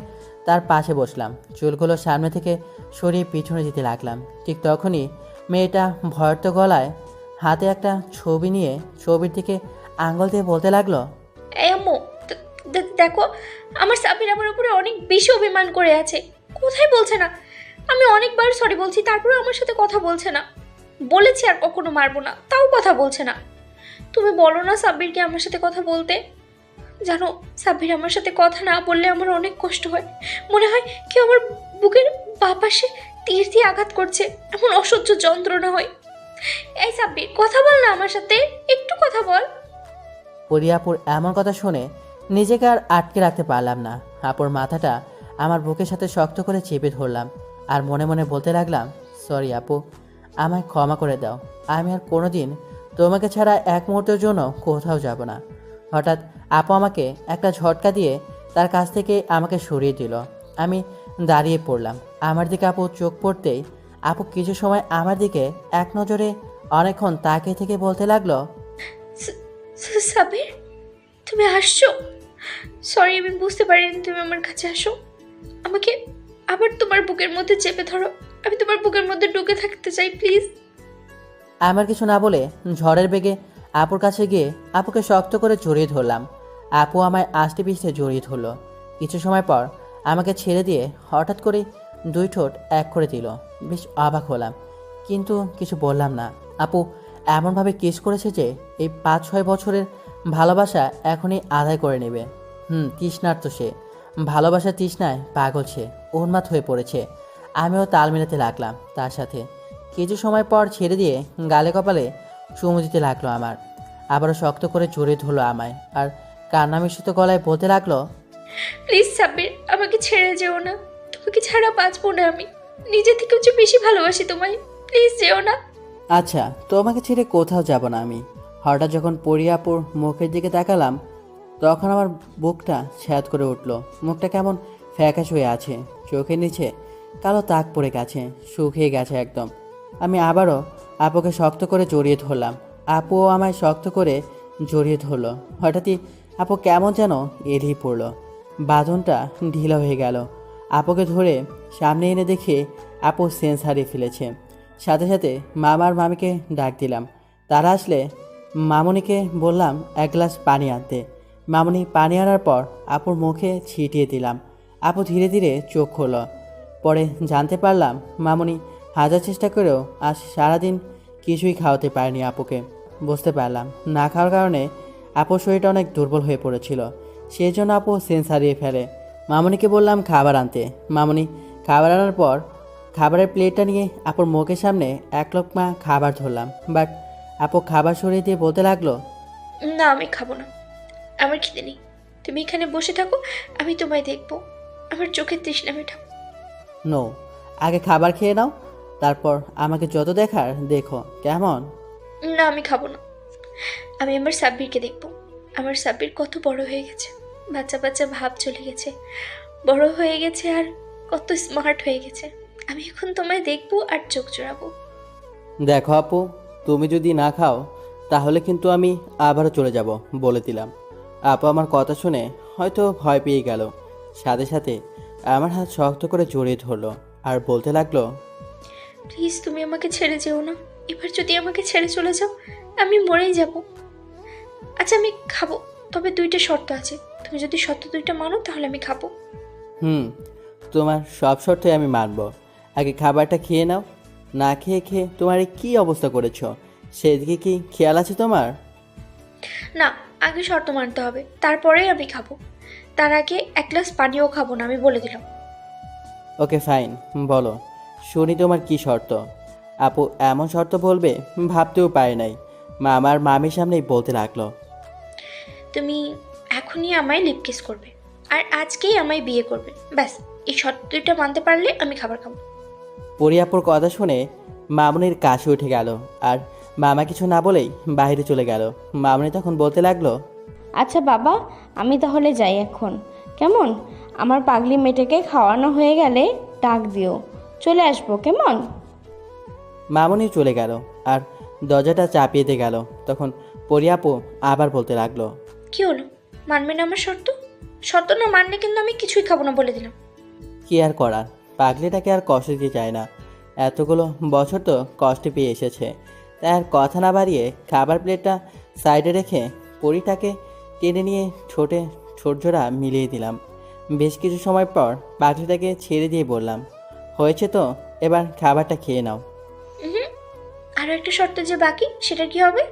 তার পাশে বসলাম। চুলগুলো সামনে থেকে সরিয়ে পিছনে দিতে লাগলাম। ঠিক তখনই মেয়েটা ভয়ত গলায় হাতে একটা ছবি নিয়ে ছবির দিকে আঙুল দিয়ে বলতে লাগলো, এই আম্মু, দেখো আমার সাব্বির আমার উপরে অনেক বেশি অভিমান করে আছে। কোথায় বলছে না, আমি অনেকবার সরি বলছি, তারপরে আমার সাথে কথা বলছে না। বলেছি আর কখনো মারবো না, তাও কথা বলছে না। তুমি বলো না সাব্বিরকে আমার সাথে কথা বলতে। জানো, সাব্বির আমার সাথে কথা না বললে আমার অনেক কষ্ট হয়। মনে হয় কেউ আমার বুকের বাঁ পাশে তীর দিয়ে আঘাত করছে, এমন অসহ্য যন্ত্রণা হয়। এই সাব্বির, কথা বল না আমার সাথে, একটু কথা বল। পরিয়াপুর এমন কথা শুনে নিজেকে আর আটকে রাখতে পারলাম না। আপুর মাথাটা আমার বুকের সাথে শক্ত করে চেপে ধরলাম আর মনে মনে বলতে লাগলাম, সরি আপু, আমায় ক্ষমা করে দাও। আমি আর কোনোদিন তোমাকে ছাড়া এক মুহূর্তের জন্য কোথাও যাব না। হঠাৎ আপু আমাকে একটা ঝটকা দিয়ে তার কাছ থেকে আমাকে সরিয়ে দিল। আমি দাঁড়িয়ে পড়লাম। আমার দিকে আপু চোখ পড়তেই আপু কিছু সময় আমার দিকে এক নজরে অনেকক্ষণ তাকিয়ে থেকে বলতে লাগলো, সাব্বির, তুমি আসছো? সরি, আমি বুঝতে পারিনি তুমি আমার কাছে আসো। আমাকে আবার তোমার বুকের মধ্যে চেপে ধরো, আমি তোমার বুকের মধ্যে ঢুকে থাকতে চাই, প্লিজ। আমার কিছু না বলে ঝড়ের বেগে আপুর কাছে গিয়ে আপুকে শক্ত করে জড়িয়ে ধরলাম। আপু আমায় আষ্টে পিষ্টে জড়িয়ে ধরলো। কিছু সময় পর আমাকে ছেড়ে দিয়ে হঠাৎ করে দুই ঠোঁট এক করে দিল। বেশ অবাক হলাম, কিন্তু কিছু বললাম না। আপু এমনভাবে কিস করেছে যে এই 5-6 বছরের ভালোবাসা এখনই আদায় করে নেবে। তৃষ্ণার্ত সে, ভালোবাসার তৃষ্ণায় পাগল সে, উন্মাদ হয়ে পড়েছে। আমিও তাল মেলাতে লাগলাম তার সাথে। কিছু সময় পর ছেড়ে দিয়ে গালে কপালে চুমু দিতে লাগলো আমার। আবারও শক্ত করে জড়িয়ে ধরলো আমায় আর কান্না মিশ্রিত গলায় বলতে লাগলো, প্লিজ সাব্বির, আমাকে ছেড়ে যেও না। তোমাকে ছাড়া বাঁচবো না আমি। নিজে থেকেও যে বেশি ভালোবাসি তোমায়, প্লিজ যেও না। আচ্ছা, তোমাকে ছেড়ে কোথাও যাব না আমি। হঠাৎ যখন পরিয়াপুর মুখের দিকে তাকালাম তখন আমার বুকটা ছ্যাদ করে উঠল। মুখটা কেমন ফ্যাকাশ হয়ে আছে, চোখের নিচে কালো তাক পড়ে গেছে, শুকিয়ে গেছে একদম। আমি আবারও আপুকে শক্ত করে জড়িয়ে ধরলাম। আপুও আমায় শক্ত করে জড়িয়ে ধরলো। হঠাৎই আপু কেমন যেন এড়িয়ে পড়লো। বাঁধনটা ঢিলা হয়ে গেল। আপুকে ধরে সামনে এনে দেখে আপু সেন্স হারিয়ে ফেলেছে। সাথে সাথে মামার মামিকে ডাক দিলাম। তারা আসলে মামুনিকে বললাম এক গ্লাস পানি আনতে। মামুনি পানি আনার পর আপুর মুখে ছিটিয়ে দিলাম। আপু ধীরে ধীরে চোখ খুলল। পরে জানতে পারলাম মামুনি হাজার চেষ্টা করেও আজ সারাদিন কিছুই খাওয়াতে পারেনি আপুকে। বুঝতে পারলাম না খাওয়ার কারণে আপুর শরীরটা অনেক দুর্বল হয়ে পড়েছিল। সেই জন্য আপু সেন্স হারিয়ে ফেলে। মামুনিকে বললাম খাবার আনতে। মামুনি খাবার আনার পর খাবারের প্লেটটা নিয়ে আপুর মুখের সামনে এক লোকমা খাবার ধরলাম। বাট আপু খাবার সরিয়ে দিয়ে বলতে লাগলো, না, আমি খাবো না, আমার খিদে নেই। তুমি এখানে বসে থাকো, আমি তোমায় দেখবো। আমার চোখের তৃষ্ণা মেটাবো। নো, আগে খাবার খেয়ে নাও, তারপর আমাকে যত দেখার দেখো, কেমন? না, আমি খাবো না। আমি আমার সাব্বিরকে দেখবো। আমার সাব্বির কত বড় হয়ে গেছে, বাচ্চা বাচ্চা ভাব চলে গেছে, বড় হয়ে গেছে আর কত স্মার্ট হয়ে গেছে। আমি এখন তোমায় দেখবো আর চোখ জোড়াবো। দেখো আপু, তুমি যদি না খাও তাহলে কিন্তু আমি আবারও চলে যাব, বলে দিলাম। আপু আমার কথা শুনে হয়তো ভয় পেয়ে গেল। সাথে সাথে আমার হাত শক্ত করে জড়িয়ে ধরলো আর বলতে লাগলো, প্লিজ তুমি আমাকে ছেড়ে যেও না। এবার যদি আমাকে ছেড়ে চলে যাও আমি মরেই যাব। আচ্ছা, আমি খাবো, তবে 2টা শর্ত আছে। তুমি যদি শর্ত 2টা মানো তাহলে আমি খাবো। তোমার সব শর্তই আমি মানব। আগে খাবারটা খেয়ে নাও। না খেয়ে খেয়ে তোমার কি অবস্থা করেছ, সেদিকে কি খেয়াল আছে তোমার? না, আগে শর্ত মানতে হবে, তারপরেই আমি খাবো। তার আগে এক গ্লাস পানিও খাবো না, আমি বলে দিলাম। ওকে ফাইন, বলো শুনি তোমার কি শর্ত। আপু এমন শর্ত বলবে ভাবতেও পারে নাই। আমার মামির সামনেই বলতে লাগলো, তুমি এখনই আমায় লিপ কিস করবে আর আজকেই আমায় বিয়ে করবে। ব্যাস, এই শর্ত 2টা মানতে পারলে আমি খাবার খাবো। পরিয়াপুর কথা শুনে মামুনির কাশি উঠে গেল আর মামা কিছু না বলেই বাইরে চলে গেল। মামুনি তখন বলতে লাগলো, আচ্ছা বাবা, আমি তাহলে যাই এখন, কেমন? আমার পাগলি মেয়েটাকে খাওয়ানো হয়ে গেলে ডাক দিও, চলে আসবো, কেমন? মামুনি চলে গেল আর দরজাটা চাপিয়ে দিয়ে গেল। তখন পরিয়াপু আবার বলতে লাগলো, কি হলো, মানবে না আমার শর্ত? শর্ত না মানলে কিন্তু আমি কিছুই খাবো না, বলে দিলাম। কি আর করার, পাগলিটাকে আর কষ্ট দিতে চায় না। এতগুলো বছর তো কষ্ট পেয়ে এসেছে। তাই আর কথা না বাড়িয়ে খাবার প্লেটটা সাইডে রেখে পরিটাকে টেনে নিয়ে ছোট জোড়া মিলিয়ে দিলাম। বেশ কিছু সময় পর পাগলিটাকে ছেড়ে দিয়ে বললাম, হয়েছে তো, এবার খাবারটা খেয়ে নাও। হুম। আরও একটা শর্ত যে বাকি, সেটা কি হবে?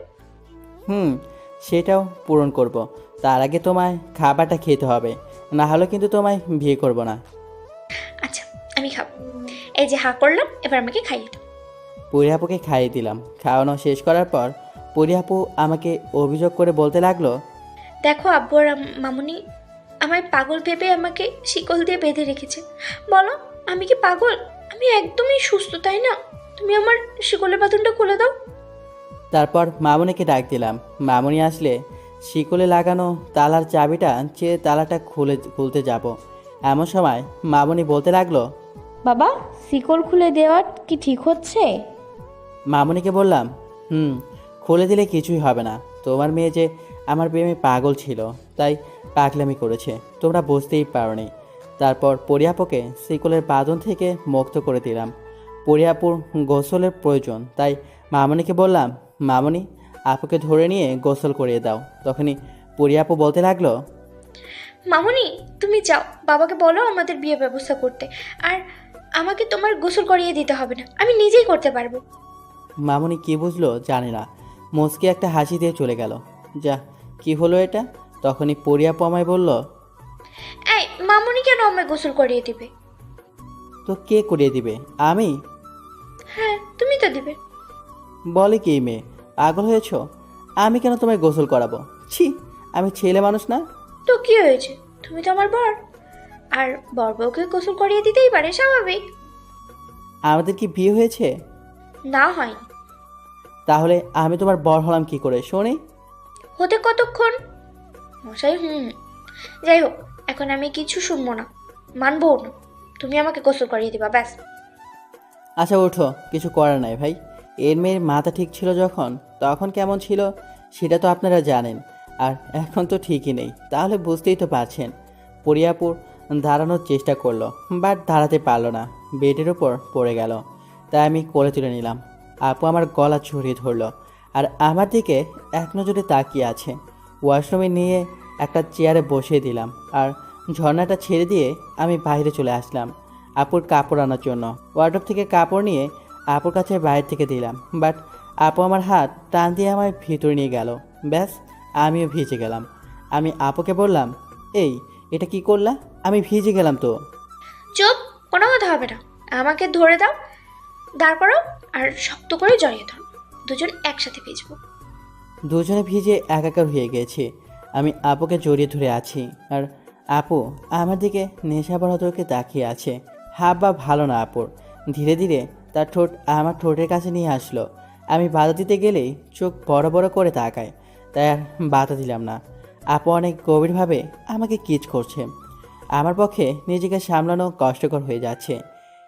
সেটাও পূরণ করব। তার আগে তোমায় খাবারটা খেতে হবে, না হলে কিন্তু তোমায় বিয়ে করব না। আচ্ছা, আমি খাবো। এই যে হাঁ করলাম, এবার আমাকে খাইয়ে দাও। পরি আপুকে খাইয়ে দিলাম। খাওয়ানো শেষ করার পর পরি আপু আমাকে অভিযোগ করে বলতে লাগলো, দেখো আব্বু আর মামুনি আমায় পাগল ভেবে আমাকে শিকল দিয়ে বেঁধে রেখেছে। বলো, আমি কি পাগল? আমি একদমই সুস্থ, তাই না? তুমি আমার শিকলের বাঁধনটা খুলে দাও। তারপর মামুনিকে ডাক দিলাম। মামুনি আসলে শিকলে লাগানো তালার চাবিটা চেয়ে তালাটা খুলতে যাব। এমন সময় মামুনি বলতে লাগলো, বাবা, শিকল খুলে দেওয়া কি ঠিক হচ্ছে? মামুনিকে বললাম, খুলে দিলে কিছুই হবে না। তোমার মেয়ে যে আমার প্রেমে পাগল ছিল, তাই পাগলামি করেছে, তোমরা বুঝতেই পারোনি। তারপর পরিয়াপুকে শিকলের বাঁধন থেকে মুক্ত করে দিলাম। পরিয়াপুর গোসলের প্রয়োজন, তাই মামুনিকে বললাম, মামুনি, আপুকে ধরে নিয়ে গোসল করিয়ে দাও। তখনই পরিয়াপু বলতে লাগলো, মামুনি, তুমি যাও, বাবাকে বলো আমাদের বিয়ে ব্যবস্থা করতে। আর আমাকে তোমার গোসল করিয়ে দিতে হবে না, আমি নিজেই করতে পারবো। মামুনি কি বুঝলো জানি না, মুচকি একটা হাসি দিয়ে চলে গেল। যা, কি হলো এটা? তখনই পরিয়াপু আমায় বলল, এই মামুনি কেন আমায় গোসল করিয়ে দিবে? তো কে করিয়ে দিবে? আমি? হ্যাঁ, তুমি তো দিবে। বলে কি মেয়ে, পাগল হয়েছ? আমি কেন তোমায় গোসল করাবো? ছি, আমি ছেলে মানুষ না? তো কি হয়েছে, তুমি তো আমার বর। আর বর বউকে গোসল করিয়ে দিতেই পারে, স্বাভাবিক। আমাদের কি বিয়ে হয়েছে? না, হয়নি। তাহলে আমি তোমার বর হলাম কি করে শুনি? হতে কতক্ষণ মশাই? যাই হোক, এখন আমি কিছু শুনবো না, মানবো না। তুমি আমাকে গোসল করিয়ে দিবা, ব্যাস। আচ্ছা ওঠো, কিছু করার নাই ভাই। এর মেয়ের মাথা ঠিক ছিল যখন, তখন কেমন ছিল সেটা তো আপনারা জানেন, আর এখন তো ঠিকই নেই। তাহলে বুঝতেই তো পারছেন। পরিয়াপুর দাঁড়ানোর চেষ্টা করলো, বাট দাঁড়াতে পারলো না, বেডের ওপর পড়ে গেল। তাই আমি কোলে তুলে নিলাম। আপু আমার গলা ছড়িয়ে ধরলো আর আমার দিকে এক নজরে তাকিয়ে আছে। ওয়াশরুমে নিয়ে একটা চেয়ারে বসিয়ে দিলাম আর ঝর্ণাটা ছেড়ে দিয়ে আমি বাইরে চলে আসলাম আপুর কাপড় আনার জন্য। ওয়ার্ডরোব থেকে কাপড় নিয়ে আপুর কাছে বাইরে থেকে দিলাম, বাট আপু আমার হাত টান দিয়ে আমার ভিতরে নিয়ে গেল। ব্যাস, আমিও ভিজে গেলাম। আমি আপুকে বললাম, এই এটা কি করলা? আমি ভিজে গেলাম তো। চুপ, কোনো কথা হবে না। আমাকে ধরে দাও, দাঁড় করো, আর শক্ত করে জড়িয়ে ধরো। দুজন একসাথে ভিজবো। দুজনে ভিজে একাকার হয়ে গেছি। আমি আপুকে জড়িয়ে ধরে আছি আর আপু আমার দিকে নেশাভরা চোখে তাকিয়ে আছে। হাব বা ভালো না আপুর। ধীরে ধীরে তার ঠোঁট আমার ঠোঁটের কাছে নিয়ে আসলো। আমি বাধা দিতে গেলেই চোখ বড় বড় করে তাকায়, তাই আর বাধা দিলাম না। আপু অনেক গভীরভাবে আমাকে কিচ করছে। আমার পক্ষে নিজেকে সামলানো কষ্টকর হয়ে যাচ্ছে।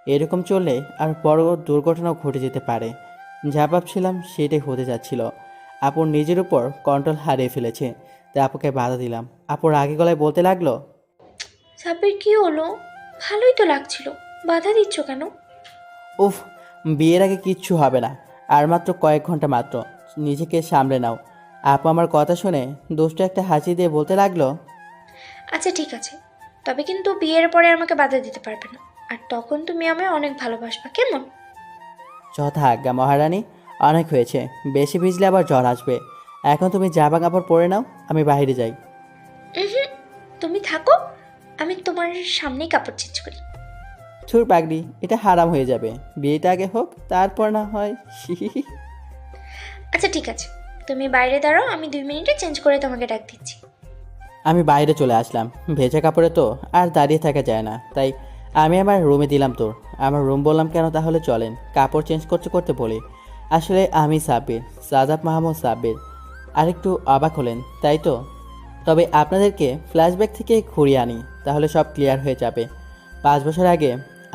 এরকম চললে আর বড় দুর্ঘটনাও ঘটে যেতে পারে। যা ভাবছিলাম সেটাই হতে যাচ্ছিল। আপুর নিজের উপর কন্ট্রোল হারিয়ে ফেলেছে, তাই আপুকে বাধা দিলাম। আপুর আগে গলায় বলতে লাগলো, সাব্বির, কি হলো? ভালোই তো লাগছিল, বাধা দিচ্ছ কেন? উফ, বিয়ের আগে কিচ্ছু হবে না, আর মাত্র কয়েক ঘন্টা মাত্র, নিজেকে সামলে নাও। আপু আমার কথা শুনে দুষ্ট একটা হাসি দিয়ে বলতে লাগলো, আচ্ছা ঠিক আছে, তবে কিন্তু বিয়ের পরে আমাকে বাধা দিতে পারবে না। আর তখন তুমি আমায় অনেক ভালোবাসবা, কেমন? যথা আজ্ঞা মহারানী। অনেক হয়েছে, বেশি ভিজলে আবার জ্বর আসবে। এখন তুমি জামা কাপড় পরে নাও, আমি বাইরে যাই। তুমি থাকো, আমি তোমার সামনেই কাপড় চেঞ্জ করি। ছুর পাগড়ি, এটা হারাম হয়ে যাবে। বিয়েটা আগে হোক, তারপর না হয়। আচ্ছা ঠিক আছে, তুমি বাইরে দাঁড়াও, আমি 2 মিনিটে চেঞ্জ করে তোমাকে ডাক দিচ্ছি। আমি বাইরে চলে আসলাম। ভেজা কাপড়ে তো আর দাঁড়িয়ে থাকা যায় না, তাই আমি আমার রুমে দিলাম। তোর আমার রুম বললাম কেন, তাহলে চলেন কাপড় চেঞ্জ করতে করতে বলি। আসলে আমি সাব্বির, সাদাব মাহমুদ সাব্বির। আরেকটু অবাক হলেন তাই তো? তবে আপনাদেরকে ফ্ল্যাশব্যাক থেকে ঘুরিয়ে আনি, তাহলে সব ক্লিয়ার হয়ে যাবে। 5 বছর আগে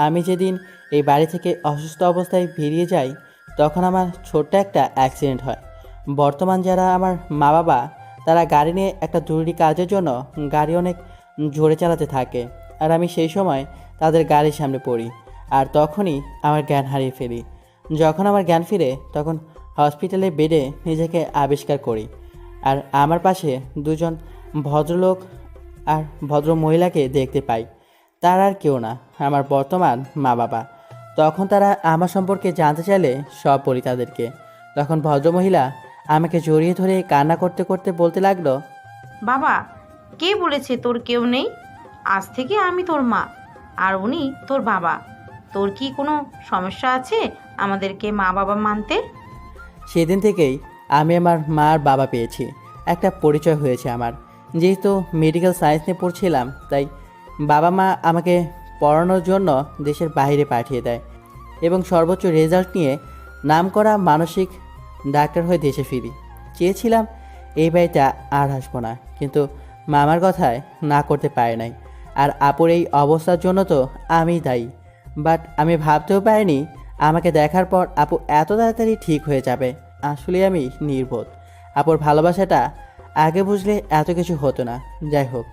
আমি যেদিন এই বাড়ি থেকে অসুস্থ অবস্থায় বেরিয়ে যাই, তখন আমার ছোট্ট একটা অ্যাক্সিডেন্ট হয়। বর্তমান যারা আমার মা বাবা, তারা গাড়ি নিয়ে একটা জরুরি কাজের জন্য গাড়ি অনেক জোরে চালাতে থাকে, আর আমি সেই সময় তাদের গাড়ির সামনে পড়ি, আর তখনই আমার জ্ঞান হারিয়ে ফেলি। যখন আমার জ্ঞান ফিরে, তখন হসপিটালে বেডে নিজেকে আবিষ্কার করি, আর আমার পাশে 2জন ভদ্রলোক আর ভদ্র মহিলাকে দেখতে পাই। তার আর কেউ না, আমার বর্তমান মা বাবা। তখন তারা আমার সম্পর্কে জানতে চাইলে সব বলি তাদেরকে। তখন ভদ্রমহিলা আমাকে জড়িয়ে ধরে কান্না করতে করতে বলতে লাগলো, বাবা, কে বলেছে তোর কেউ নেই? আজ থেকে আমি তোর মা আর উনি তোর বাবা। তোর কি কোনো সমস্যা আছে আমাদেরকে মা বাবা মানতে? সেদিন থেকেই আমি আমার মা আর বাবা পেয়েছি, একটা পরিচয় হয়েছে আমার। যেহেতু মেডিকেল সায়েন্স নিয়ে পড়ছিলাম, তাই বাবা মা আমাকে পড়ানোর জন্য দেশের বাইরে পাঠিয়ে দেয় এবং সর্বোচ্চ রেজাল্ট নিয়ে নামকরা মানসিক ডাক্তার হয়ে দেশে ফিরি। চেয়েছিলাম এই বাড়িতে আর আসবো না, কিন্তু মামার কথায় না করতে পারে নাই। আর আপুর এই অবস্থার জন্য তো আমিই দায়ী। বাট আমি ভাবতেও পারিনি আমাকে দেখার পর আপু এত তাড়াতাড়ি ঠিক হয়ে যাবে। আসলে আমি নির্বোধ। আপুর ভালোবাসাটা আগে বুঝলে এত কিছু হতো না। যাই হোক,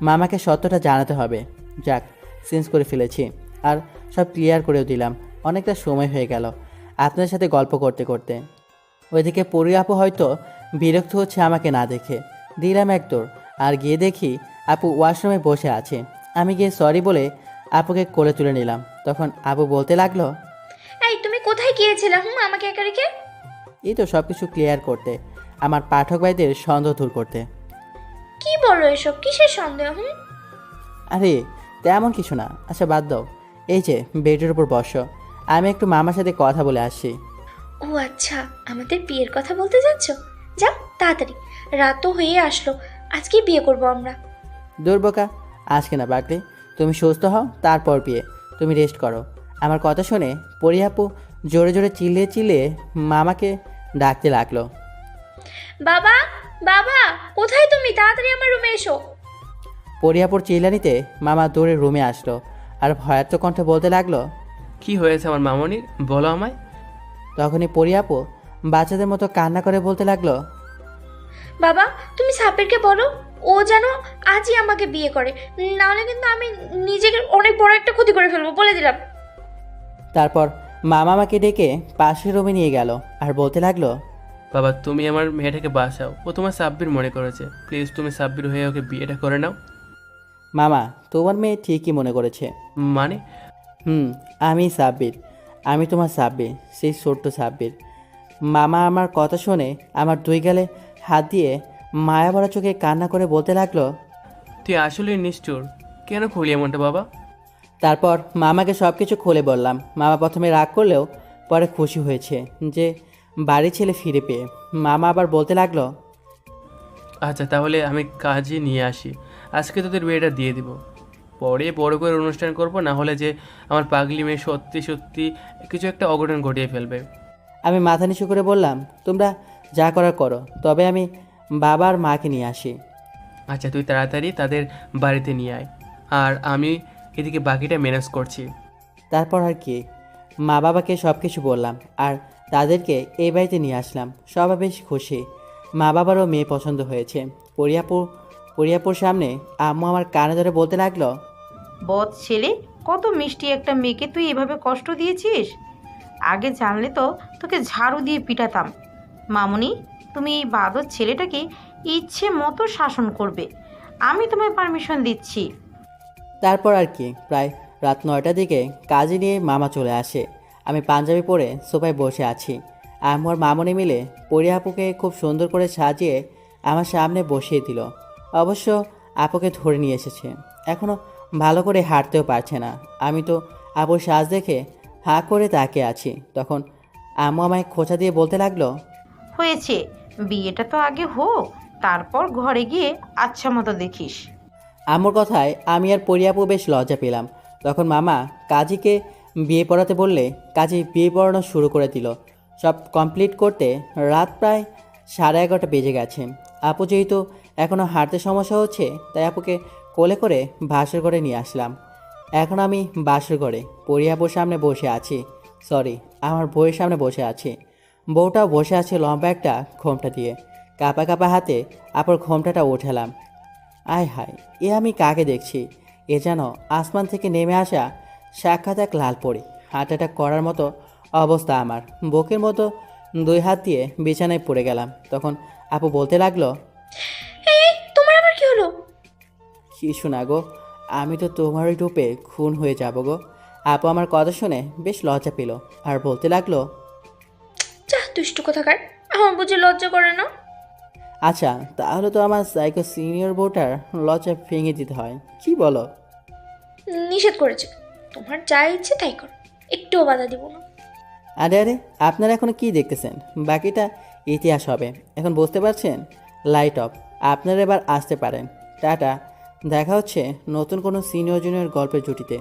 মামাকে সত্যটা জানাতে হবে। যাক, চেঞ্জ করে ফেলেছি আর সব ক্লিয়ার করেও দিলাম। অনেকটা সময় হয়ে গেল আপনার সাথে গল্প করতে করতে। ওইদিকে পরি আপু হয়তো বিরক্ত হচ্ছে আমাকে না দেখে। দিলাম এক দৌড় আর গিয়ে দেখি আপু ওয়াশরুমে বসে আছে। আমি গিয়ে সরি বলে আপুকে কোলে তুলে নিলাম। তখন আপু বলতে লাগলো, এই তুমি কোথায় গিয়েছিলে আমাকে একা রেখে? এই তো সব কিছু ক্লিয়ার করতে, আমার পাঠক ভাইদের সন্দেহ দূর করতে। কি বলো এসব? কিসের সন্দেহ? আরে তেমন কিছু না। আচ্ছা বাদ দাও, এই যে বেডের উপর বসো, আমি একটু মামার সাথে কথা বলে আসছি। ও আচ্ছা, আমাদের বিয়ের কথা বলতে যাচ্ছ? যাও তাড়াতাড়ি, রাত তো হয়ে আসলো। আজকে বিয়ে করবো আমরা। দুর্বোকা, আজকে না বাকলে, তুমি সুস্থ হও তারপর বিয়ে। তুমি রেস্ট করো। আমার কথা শুনে পরি আপু জোরে জোরে চিল্লিয়ে চিল্লিয়ে মামাকে ডাকতে লাগলো। বাবা, বাবা, কোথায় তুমি? তাড়াতাড়ি আমার রুমে এসো। পরি আপুর চিল্লানিতে মামা দৌড়ে রুমে আসলো আর ভয়ার্থ কণ্ঠে বলতে লাগলো, কি হয়েছে আমার মামনির, বলো আমায়। তখনই পরি আপু বাচ্চাদের মতো কান্না করে বলতে লাগলো, বাবা, তুমি সাব্বিরকে বলো ও যেন আজই আমাকে বিয়ে করে, নাহলে কিন্তু আমি নিজেকে অনেক বড় একটা ক্ষতি করে ফেলবো, বলে দিলাম। তারপর মামা আমাকে ডেকে পাশের রুমে নিয়ে গেল আর বলতে লাগলো, বাবা, তুমি আমার মেয়েটাকে বাঁচাও। ও তোমার সাব্বির মনে করেছে। প্লিজ তুমি সাব্বির হয়ে ওকে বিয়েটা করে নাও। মামা তোমার মেয়ে ঠিকই মনে করেছে। মানে? আমি সাব্বির, আমি তোমার সাব্বির, সেই ছোট্ট সাব্বির। মামা আমার কথা শুনে আমার দুই গালে হাত দিয়ে মায়া ভরা চোখে কান্না করে বলতে লাগলো, তুই আসলে নিষ্ঠুর। কেন খুলি এমনটা বাবা? তারপর মামাকে সব কিছু খুলে বললাম। মামা প্রথমে রাগ করলেও পরে খুশি হয়েছে যে বাড়ি ছেলে ফিরে পেয়ে। মামা আবার বলতে লাগলো, আচ্ছা তাহলে আমি কাজে নিয়ে আসি, আজকে তোদের বিয়েটা দিয়ে দিব। পরে বড় করে অনুষ্ঠান করব, না হলে যে আমার পাগলি মেয়ে সত্যি সত্যি কিছু একটা অঘটন ঘটিয়ে ফেলবে। আমি মাথা নিচু করে বললাম, তোমরা যা করার করো, তবে আমি বাবা আর মাকে নিয়ে আসি। আচ্ছা তুই তাড়াতাড়ি তাদের বাড়িতে নিয়ে আয়, আর আমি এদিকে বাকিটা ম্যানেজ করছি। তারপর আর কি, মা বাবাকে সব কিছু বললাম আর তাদেরকে এই বাড়িতে নিয়ে আসলাম। সবাই বেশ খুশি। মা বাবারও মেয়ে পছন্দ হয়েছে। পরিয়াপুর সামনে আম্মু আমার কানে ধরে বলতে লাগলো, বদ ছেলে, কত মিষ্টি একটা মেয়েকে তুই এভাবে কষ্ট দিয়েছিস। আগে জানলে তো তোকে ঝাড়ু দিয়ে পিটাতাম। মামুনি, তুমি এই বাদর ছেলেটাকে ইচ্ছে মতো শাসন করবে। আমি তোমায় পারমিশন দিচ্ছি। তারপর আর কি, প্রায় রাত 9টার দিকে কাজে নিয়ে মামা চলে আসে। আমি পাঞ্জাবি পরে সোফায় বসে আছি। আম্মু আর মামনি মিলে পরিয়াপুকে খুব সুন্দর করে সাজিয়ে আমার সামনে বসিয়ে দিল। অবশ্য আপুকে ধরে নিয়ে এসেছে, এখনও ভালো করে হাঁটতেও পারছে না। আমি তো আপুর সাজ দেখে হাঁ করে তাকিয়ে আছি। তখন আম্মু আমায় খোঁচা দিয়ে বলতে লাগলো, হয়েছে, বিয়েটা তো আগে হোক, তারপর ঘরে গিয়ে আচ্ছা মতো দেখিস। আম্মুর কথায় আমি আর পরিয়াপু বেশ লজ্জা পেলাম। তখন মামা কাজীকে বিয়ে পড়াতে বললে কাজী বিয়ে পড়ানো শুরু করে দিল। সব কমপ্লিট করতে রাত প্রায় 11:30 বেজে গেছে। আপু যেহেতু এখনও হাঁটতে সমস্যা হচ্ছে, তাই আপুকে কোলে করে বাসর ঘরে নিয়ে আসলাম। এখন আমি বাসর ঘরে পরিয়াপুর সামনে বসে আছি, সরি আমার বউয়ের সামনে বসে আছি। বউটাও বসে আছে লম্বা একটা ঘোমটা দিয়ে। কাঁপা কাঁপা হাতে আপুর ঘোমটাটা উঠালাম। আয় হায়, এ আমি কাকে দেখছি? এ যেন আসমান থেকে নেমে আসা সাক্ষাৎ এক লাল পরি। হার্ট অ্যাটাক করার মতো অবস্থা আমার। বুকের মতো 2 হাত দিয়ে বিছানায় পড়ে গেলাম। তখন আপু বলতে লাগলো, এই তোমার আবার কি হলো? কিছু না গো, আমি তো তোমারই রূপে খুন হয়ে যাব গো। আপু আমার কথা শুনে বেশ লজ্জা পেল আর বলতে লাগলো, যা দুষ্টু কোথাকার, আমার বুঝে লজ্জা করে না। আচ্ছা তাহলে তো আমার সাইকো সিনিয়র ভোটার লজ্জা ভেঙে দিতে হয়, কি বলো? নিষেধ করেছে, তোমার যা ইচ্ছে তাই করো, একটুও বাধা দিব না। আরে আরে, আপনারা এখনো কি দেখতেছেন? বাকিটা ইতিহাস হবে। এখন বুঝতে পারছেন? Light off. আপনারা এবার আসতে পারেন। টাটা। দেখা হচ্ছে নতুন কোনো সিনিয়র জুনিয়র গল্পের জুটিতে।